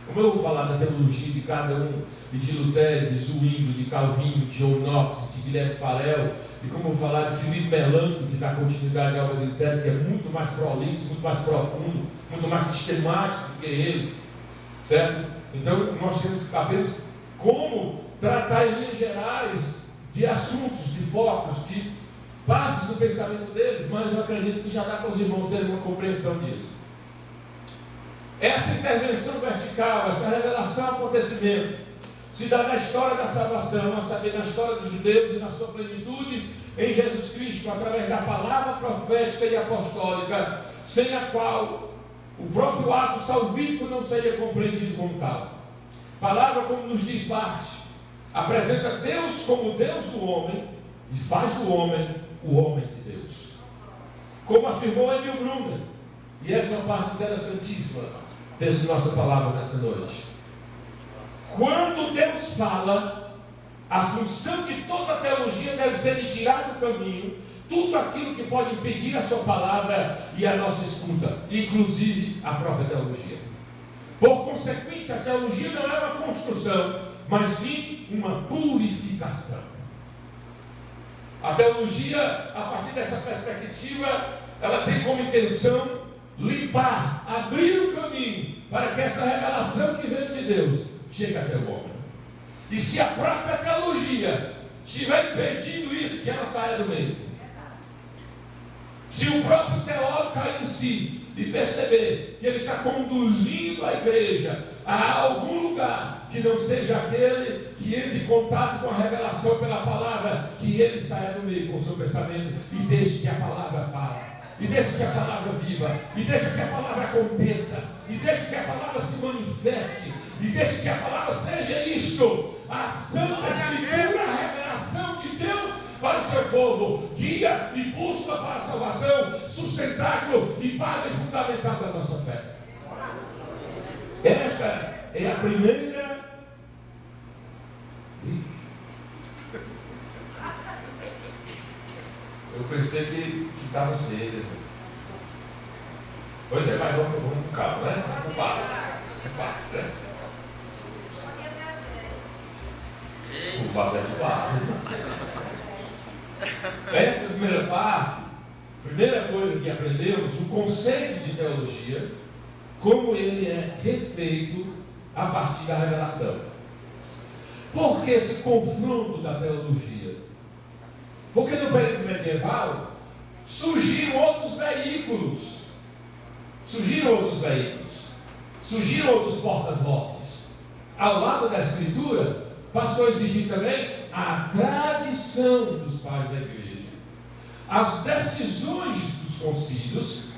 Como eu vou falar da teologia de cada um, de Lutero, de Zwinglio, de Calvino, de John Knox, de Guilherme Farel, e como eu vou falar de Felipe Melanchthon, que dá continuidade à obra de Lutero, que é muito mais prolixo, muito mais profundo, muito mais sistemático do que ele, certo? Então, nós temos apenas como tratar em linhas gerais de assuntos, de focos, de partes do pensamento deles, mas eu acredito que já dá para os irmãos terem uma compreensão disso. Essa intervenção vertical, essa revelação acontecimento, se dá na história da salvação, a saber, na história dos judeus e na sua plenitude em Jesus Cristo, através da palavra profética e apostólica, sem a qual o próprio ato salvífico não seria compreendido como tal. Palavra, como nos diz Barth, apresenta Deus como Deus do homem e faz do homem o homem de Deus. Como afirmou Emil Brunner, e essa é uma parte interessantíssima dessa nossa palavra nessa noite. Quando Deus fala, a função de toda a teologia deve ser de tirar do caminho tudo aquilo que pode impedir a sua palavra e a nossa escuta, inclusive a própria teologia. Por consequente, a teologia não é uma construção, mas sim uma purificação. A teologia, a partir dessa perspectiva, ela tem como intenção limpar, abrir o caminho para que essa revelação que vem de Deus chegue até o homem. E se a própria teologia estiver impedindo isso, que ela saia do meio. Se o próprio teólogo cair em si e perceber que ele está conduzindo a igreja a algum lugar que não seja aquele que entre em contato com a revelação pela palavra, que ele saia do meio com o seu pensamento e deixe que a palavra fale. e deixa que a palavra viva, e deixa que a palavra aconteça, e deixa que a palavra se manifeste, e deixa que a palavra seja isto, a Santa Escritura, a revelação de Deus para o seu povo, guia e busca para a salvação, sustentáculo e base fundamental da nossa fé. Esta é a primeira. Eu pensei que estava cedo. Pois é, mas vamos com calma, né? Com paz. Com paz, né? O vaso é de barro. Essa é a primeira parte. Primeira coisa que aprendemos, o conceito de teologia, como ele é refeito a partir da revelação. Por que esse confronto da teologia? Porque no período medieval surgiram outros veículos, surgiram outros porta-vozes. Ao lado da Escritura, passou a existir também a tradição dos pais da igreja, as decisões dos concílios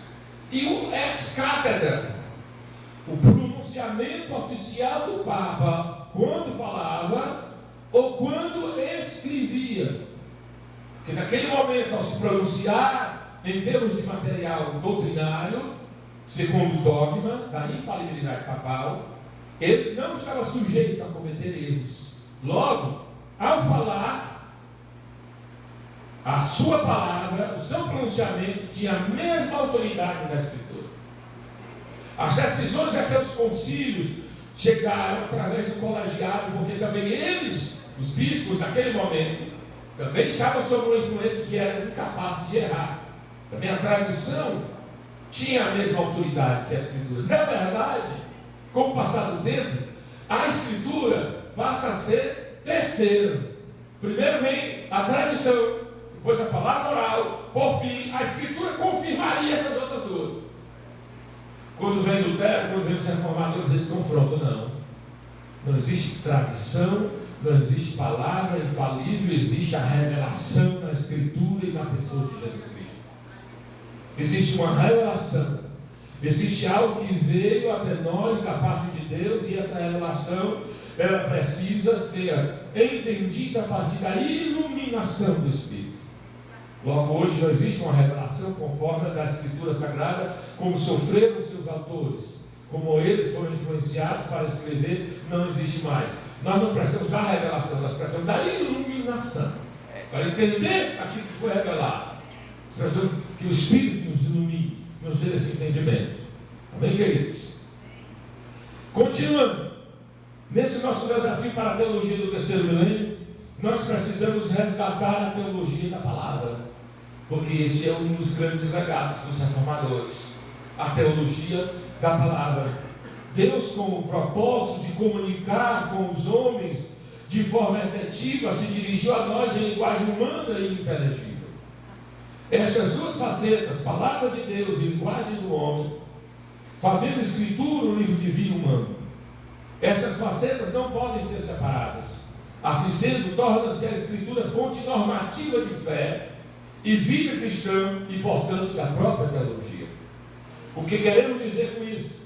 e o ex-cátedra, o pronunciamento oficial do Papa quando falava ou quando escrevia. Porque naquele momento, ao se pronunciar em termos de material doutrinário, segundo o dogma da infalibilidade papal, ele não estava sujeito a cometer erros. Logo, ao falar, a sua palavra, o seu pronunciamento tinha a mesma autoridade da Escritura. As decisões até os concílios chegaram através do colegiado, porque também eles, os bispos, naquele momento, também estavam sob uma influência que eram incapazes de errar. Também a tradição tinha a mesma autoridade que a Escritura. Na verdade, com o passar do tempo, a Escritura passa a ser terceira. Primeiro vem a tradição, depois a palavra oral, por fim, a Escritura confirmaria essas outras duas. Quando vem Lutero, quando vem os reformadores, eles confrontam, não existe tradição, não existe palavra infalível, existe a revelação na Escritura e na pessoa de Jesus Cristo. Existe uma revelação, existe algo que veio até nós da parte de Deus, e essa revelação ela precisa ser entendida a partir da iluminação do Espírito. Logo, hoje não existe uma revelação conforme a da Escritura Sagrada, como sofreram os seus autores, como eles foram influenciados para escrever, não existe mais. Nós não precisamos da revelação, nós precisamos da iluminação, para entender aquilo que foi revelado. Nós precisamos que o Espírito nos ilumine, nos dê esse entendimento. Amém, queridos? Continuando, nesse nosso desafio para a teologia do terceiro milênio, nós precisamos resgatar a teologia da palavra, porque esse é um dos grandes legados dos reformadores, a teologia da palavra. Deus, com o propósito de comunicar com os homens de forma efetiva, se dirigiu a nós em linguagem humana e inteligível. Essas duas facetas, palavra de Deus e linguagem do homem, fazendo escritura o livro divino humano, essas facetas não podem ser separadas. Assim sendo, torna-se a Escritura fonte normativa de fé e vida cristã e, portanto, da própria teologia. O que queremos dizer com isso?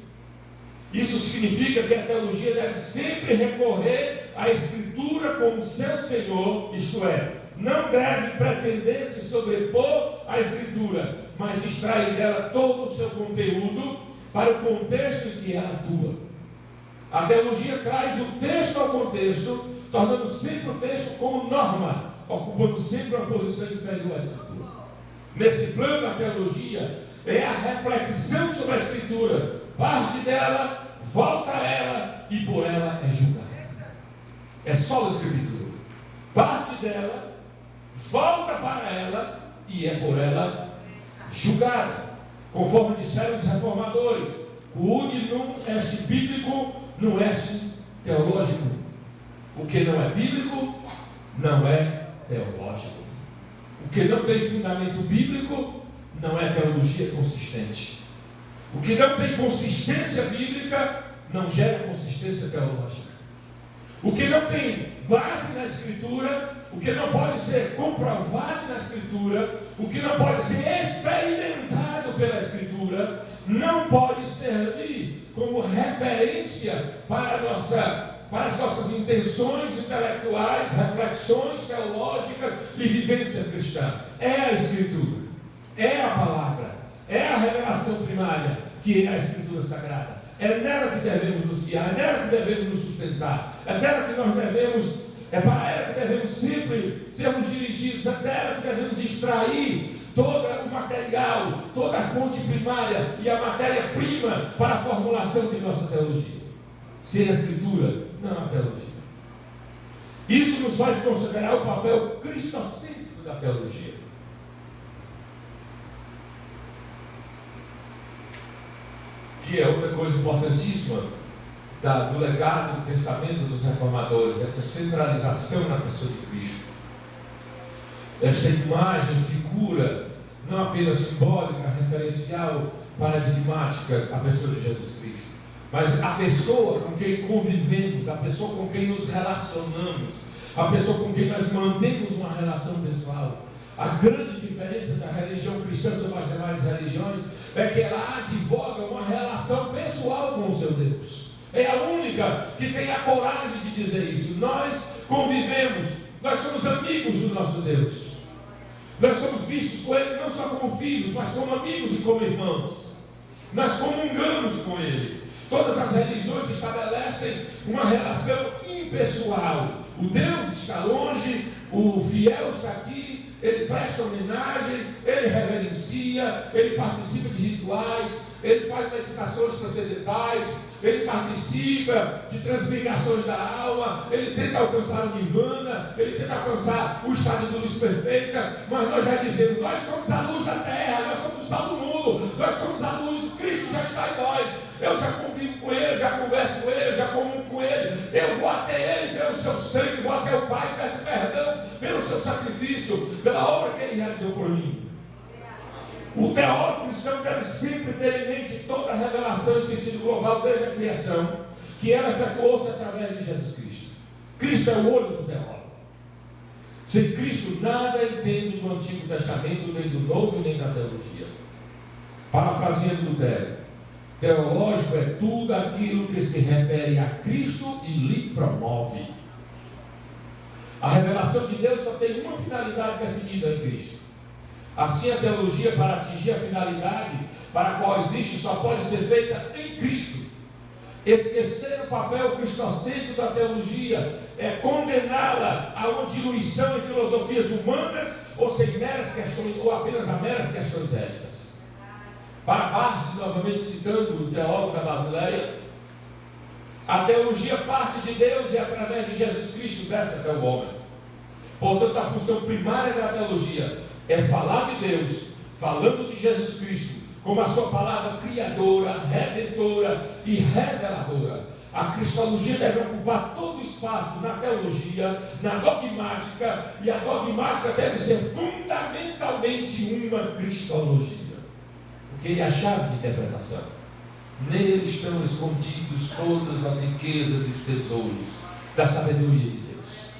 Isso significa que a teologia deve sempre recorrer à Escritura como seu Senhor, isto é, não deve pretender se sobrepor à Escritura, mas extrair dela todo o seu conteúdo para o contexto em que ela atua. A teologia traz o texto ao contexto, tornando sempre o texto como norma, ocupando sempre uma posição inferior à Escritura. Nesse plano, a teologia é a reflexão sobre a Escritura, parte dela, volta a ela e por ela é julgada. É só a Escritura. Parte dela, volta para ela e é por ela julgada. Conforme disseram os reformadores, quod non est bíblico, não est teológico. O que não é bíblico, não é teológico. O que não tem fundamento bíblico, não é teologia consistente. O que não tem consistência bíblica, não gera consistência teológica. O que não tem base na Escritura, o que não pode ser comprovado na Escritura, o que não pode ser experimentado pela Escritura, não pode servir como referência para as nossas intenções intelectuais, reflexões teológicas e vivência cristã. É a Escritura, é a palavra, é a revelação primária, que é a Escritura Sagrada. É nela que devemos nos guiar, é nela que devemos nos sustentar, é nela que nós devemos, é para ela que devemos sempre sermos dirigidos, é dela que devemos extrair todo o material, toda a fonte primária e a matéria-prima para a formulação de nossa teologia. Sem a Escritura, não há teologia. Isso nos faz considerar o papel cristocêntrico da teologia. Que é outra coisa importantíssima do legado do pensamento dos reformadores, essa centralização na pessoa de Cristo. Esta imagem, figura, não apenas simbólica, referencial, paradigmática, a pessoa de Jesus Cristo, mas a pessoa com quem convivemos, a pessoa com quem nos relacionamos, a pessoa com quem nós mantemos uma relação pessoal. A grande diferença da religião cristã sobre as demais religiões é que ela advoga uma relação pessoal com o seu Deus. É a única que tem a coragem de dizer isso. Nós convivemos, nós somos amigos do nosso Deus. Nós somos vistos com Ele não só como filhos, mas como amigos e como irmãos. Nós comungamos com Ele. Todas as religiões estabelecem uma relação impessoal. O Deus está longe, o fiel está aqui, ele presta homenagem, ele reverencia, ele participa de rituais, ele faz meditações transcendentais, ele participa de transmigrações da alma, ele tenta alcançar o nirvana, ele tenta alcançar o estado de luz perfeita, mas nós já dizemos, nós somos a luz da terra, nós somos o sal do mundo, nós somos a luz, Cristo já está em nós, eu já convivo com Ele, já converso com Ele, já comungo com Ele, eu vou até Ele pelo seu sangue, vou até o Pai, peço perdão pelo seu sacrifício, pela obra que Ele realizou por mim. O teólogo cristão deve sempre ter em mente toda a revelação em sentido global desde a criação, que ela efetuou-se através de Jesus Cristo. Cristo é o olho do teólogo. Sem Cristo, nada entendo do Antigo Testamento, nem do Novo, nem da teologia. Parafraseando Lutero, teológico é tudo aquilo que se refere a Cristo e lhe promove. A revelação de Deus só tem uma finalidade definida em Cristo. Assim, a teologia, para atingir a finalidade para a qual existe, só pode ser feita em Cristo. Esquecer o papel cristocêntrico da teologia é condená-la a uma diluição em filosofias humanas ou sem meras questões, ou apenas a meras questões éticas. Para Barthes, novamente citando o teólogo da Basileia, a teologia parte de Deus e através de Jesus Cristo desce até o homem. Portanto, a função primária da teologia é falar de Deus, falando de Jesus Cristo, como a sua palavra criadora, redentora e reveladora. A cristologia deve ocupar todo o espaço na teologia, na dogmática, e a dogmática deve ser fundamentalmente uma cristologia, porque ele é a chave de interpretação. Nele estão escondidos todas as riquezas e os tesouros da sabedoria de Deus.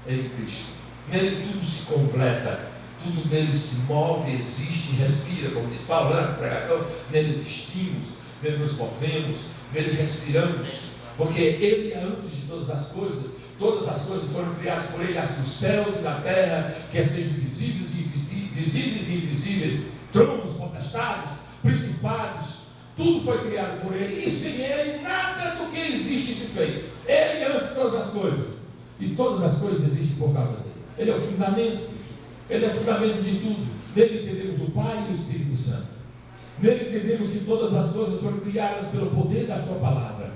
Em Cristo. Nele tudo se completa. Tudo nele se move, existe, respira, como diz Paulo na pregação, nele existimos, nele nos movemos, nele respiramos, porque ele é antes de todas as coisas foram criadas por ele, as dos céus e da terra, quer sejam visíveis e invisíveis, tronos, potestades, principados, tudo foi criado por ele, e sem ele nada do que existe se fez. Ele é antes de todas as coisas, e todas as coisas existem por causa dele. Ele é o fundamento. Ele é o fundamento de tudo. Nele entendemos o Pai e o Espírito Santo. Nele entendemos que todas as coisas foram criadas pelo poder da sua palavra.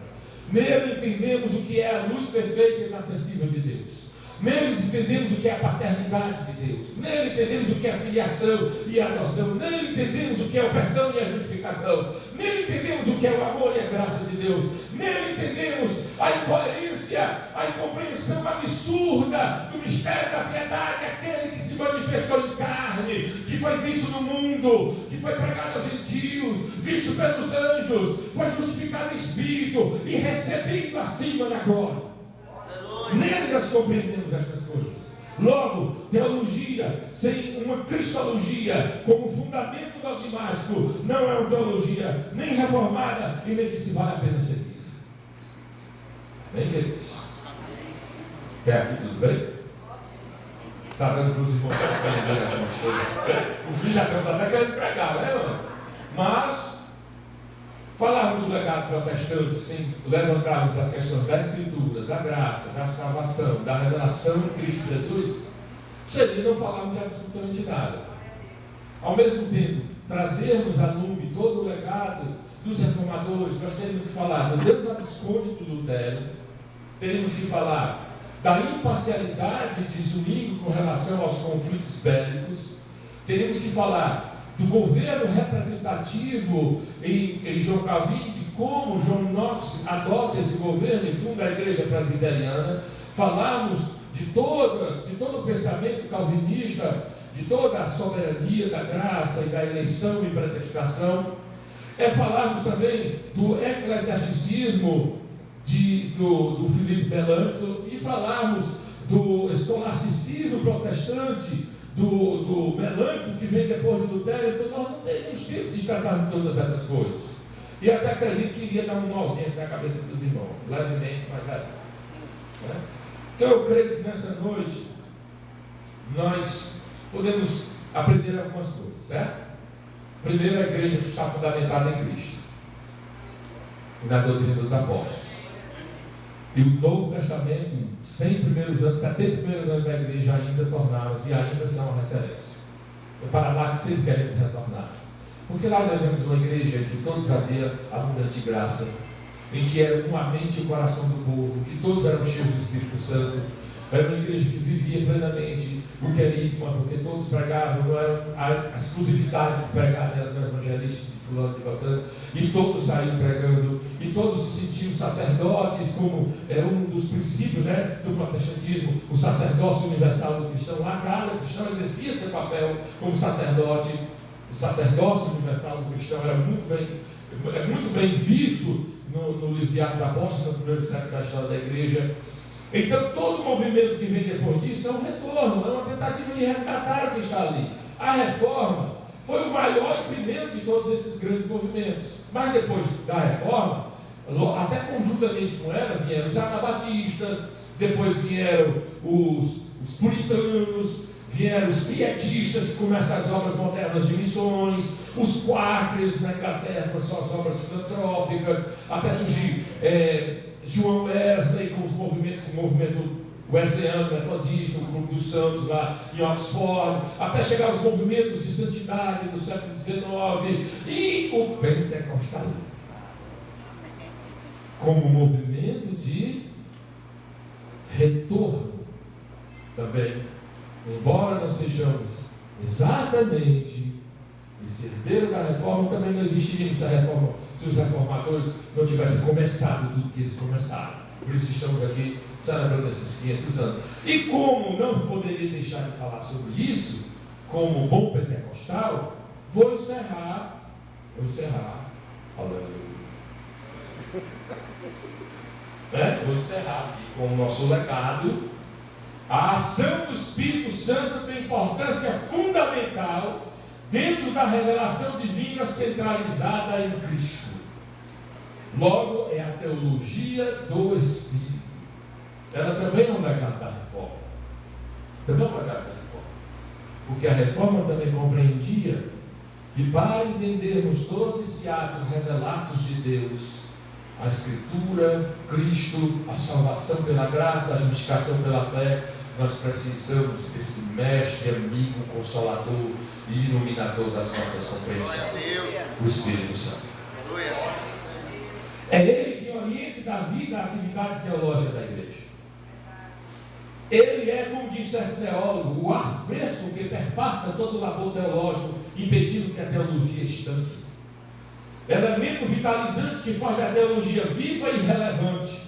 Nele entendemos o que é a luz perfeita e inacessível de Deus. Nele entendemos o que é a paternidade de Deus. Nele entendemos o que é a filiação e a adoção. Nele entendemos o que é o perdão e a justificação. Nele entendemos o que é o amor e a graça de Deus. Nele entendemos a incoerência, a incompreensão absurda do mistério da piedade, aquele que se manifestou em carne, que foi visto no mundo, que foi pregado aos gentios, visto pelos anjos, foi justificado em espírito e recebido acima da glória. Nele nós compreendemos estas coisas. Logo, teologia sem uma cristologia como fundamento dogmático não é uma teologia nem reformada e nem que se vale a pena seguir. Bem, queridos? Certo? Tudo bem? Está dando para os irmãos para aprender algumas coisas. O filho já está até querendo pregar, né, irmãos? Mas, falarmos do legado protestante, sim, levantarmos as questões da Escritura, da graça, da salvação, da revelação em Cristo Jesus, seria não falarmos de absolutamente nada. Ao mesmo tempo, trazermos a lume todo o legado dos reformadores, nós teríamos que falar do Deus a desconto do Lutero, teríamos que falar da imparcialidade de Zwingli com relação aos conflitos bélicos, teríamos que falar do governo representativo em João Calvino, de como John Knox adota esse governo e funda a igreja presbiteriana, falarmos de todo o pensamento calvinista, de toda a soberania da graça e da eleição e predestinação, falarmos também do eclesiasticismo do Filipe Melanchthon e falarmos do escolasticismo protestante do Melanchthon, que vem depois de Lutero. Então nós não temos tempo de tratar de todas essas coisas. E até acredito que iria dar uma ausência na cabeça dos irmãos, levemente, mas já. Né? Então eu creio que nessa noite nós podemos aprender algumas coisas, certo? Primeiro, a igreja está fundamentada em Cristo, na doutrina dos apóstolos. E o Novo Testamento, 100 primeiros anos, 70 primeiros anos da igreja ainda tornaram-se e ainda são a referência. É para lá que sempre queremos retornar. Porque lá nós vemos uma igreja em que todos havia abundante graça, em que era uma mente e o coração do povo, que todos eram cheios do Espírito Santo. Era uma igreja que vivia plenamente o querigma, porque todos pregavam, não era a exclusividade de pregar, era do evangelista, de fulano, de botano, e todos saíam pregando, e todos se sentiam sacerdotes, como é um dos princípios, né, do protestantismo, o sacerdócio universal do cristão. Lá cada cristão exercia seu papel como sacerdote. O sacerdócio universal do cristão era muito bem visto no livro de Atos Apóstolos, no primeiro século da história da igreja. Então todo movimento que vem depois disso é um retorno, é uma tentativa de resgatar o que está ali. A reforma foi o maior e primeiro de todos esses grandes movimentos. Mas depois da reforma, até conjuntamente com ela, vieram os anabatistas, depois vieram os puritanos, vieram os pietistas, que começam as obras modernas de missões, os quáqueres na Inglaterra com suas obras filantrópicas, até surgir João Wesley com o movimento wesleyano, metodista, o Clube dos Santos lá em Oxford, até chegar aos movimentos de santidade do século XIX e o pentecostalismo como movimento de retorno também. Embora não sejamos exatamente esse herdeiro da reforma, também não existiríamos se os reformadores não tivessem começado tudo que eles começaram. Por isso estamos aqui celebrando esses 500 anos. E como não poderia deixar de falar sobre isso, como bom pentecostal, vou encerrar. Aleluia. Vou encerrar aqui com o nosso legado. A ação do Espírito Santo tem importância fundamental dentro da revelação divina centralizada em Cristo. Logo, é a teologia do Espírito. Ela também é um legado da reforma. Porque a reforma também compreendia que para entendermos todo esse ato revelados de Deus, a Escritura, Cristo, a salvação pela graça, a justificação pela fé, nós precisamos desse mestre, amigo, consolador e iluminador das nossas compreensões, o Espírito Santo. É Ele que orienta da vida a atividade teológica da igreja. Ele é, como diz certo teólogo, o ar fresco que perpassa todo o labor teológico, impedindo que a teologia estanque. Elemento vitalizante que faz da teologia viva e relevante.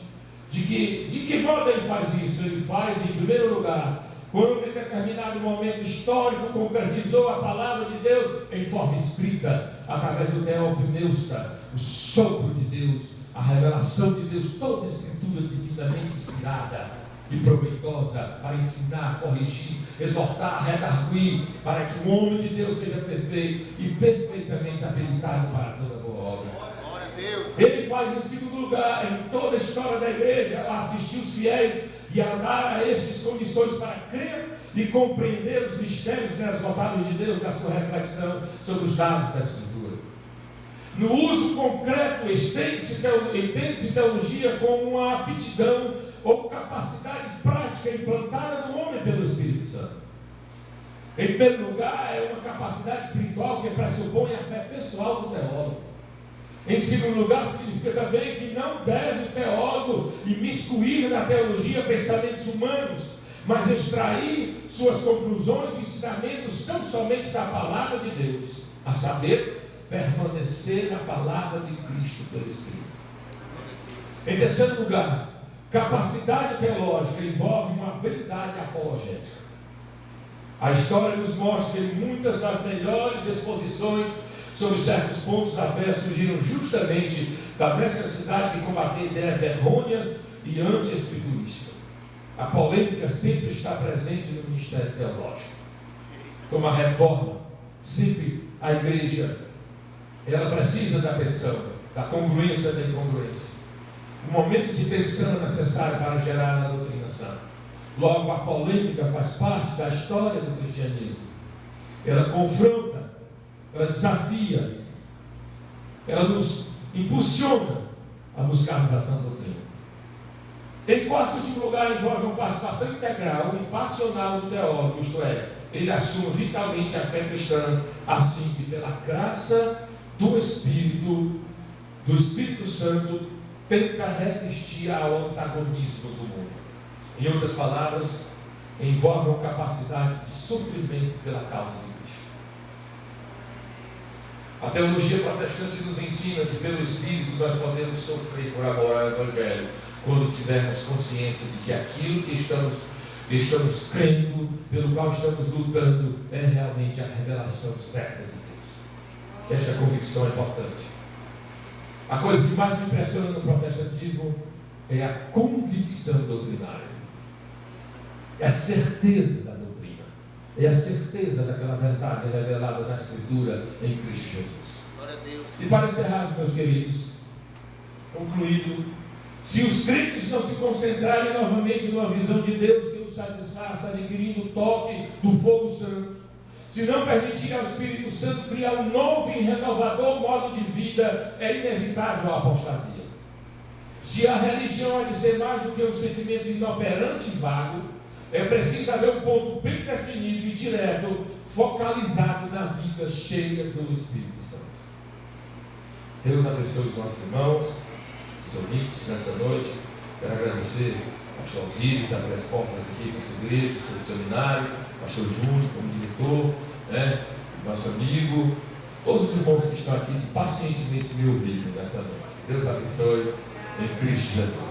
De que modo ele faz isso? Ele faz, em primeiro lugar, quando em determinado momento histórico concretizou a palavra de Deus em forma escrita, através do teopneusta, o sopro de Deus, a revelação de Deus, toda a escritura divinamente inspirada, e proveitosa para ensinar, corrigir, exortar, redarguir, para que o homem de Deus seja perfeito e perfeitamente habilitado para toda boa obra. Ele faz, em segundo lugar, em toda a história da igreja, assistir os fiéis e a dar a estes condições para crer e compreender os mistérios inesgotáveis de Deus na sua reflexão sobre os dados da Escritura. No uso concreto, entende-se teologia como uma aptidão ou capacidade prática implantada no homem pelo Espírito Santo. Em primeiro lugar, é uma capacidade espiritual que pressupõe a fé pessoal do teólogo. Em segundo lugar, significa também que não deve o teólogo imiscuir na teologia pensamentos humanos, mas extrair suas conclusões e ensinamentos tão somente da palavra de Deus, a saber, permanecer na palavra de Cristo pelo Espírito. Em terceiro lugar, capacidade teológica envolve uma habilidade apologética. A história nos mostra que muitas das melhores exposições sobre certos pontos da fé surgiram justamente da necessidade de combater ideias errôneas e anti-escriturísticas. A polêmica sempre está presente no ministério teológico. Como a reforma, sempre a igreja, ela precisa da tensão, da congruência da incongruência. Um momento de tensão é necessário para gerar a doutrina sã. Logo, a polêmica faz parte da história do cristianismo. Ela confronta, ela desafia, ela nos impulsiona a buscarmos a sã doutrina. Em quarto e último lugar, envolve uma participação integral e passional do teólogo, isto é, ele assume vitalmente a fé cristã, assim que pela graça do Espírito Santo, tenta resistir ao antagonismo do mundo. Em outras palavras, envolve uma capacidade de sofrimento pela causa de Cristo. A teologia protestante nos ensina que pelo Espírito nós podemos sofrer por amor ao Evangelho, quando tivermos consciência de que aquilo que estamos crendo, pelo qual estamos lutando, é realmente a revelação certa de Deus. Esta convicção é importante. A coisa que mais me impressiona no protestantismo é a convicção doutrinária. É a certeza da doutrina. É a certeza daquela verdade revelada na Escritura em Cristo Jesus. Glória a Deus. E para encerrar, meus queridos, concluído, se os crentes não se concentrarem novamente numa visão de Deus que os satisfaça, adquirindo o toque do fogo santo, se não permitirem ao Espírito Santo criar um novo e renovador modo de vida, é inevitável a apostasia. Se a religião há de ser mais do que um sentimento inoperante e vago, é preciso haver um ponto bem definido e direto, focalizado na vida cheia do Espírito Santo. Deus abençoe os nossos irmãos, os ouvintes nesta noite. Quero agradecer ao pastor Osíris, abrir as portas aqui dessa igreja, do seu seminário, pastor Júnior como diretor, nosso amigo, todos os irmãos que estão aqui pacientemente me ouvindo nessa noite. Deus abençoe em Cristo Jesus.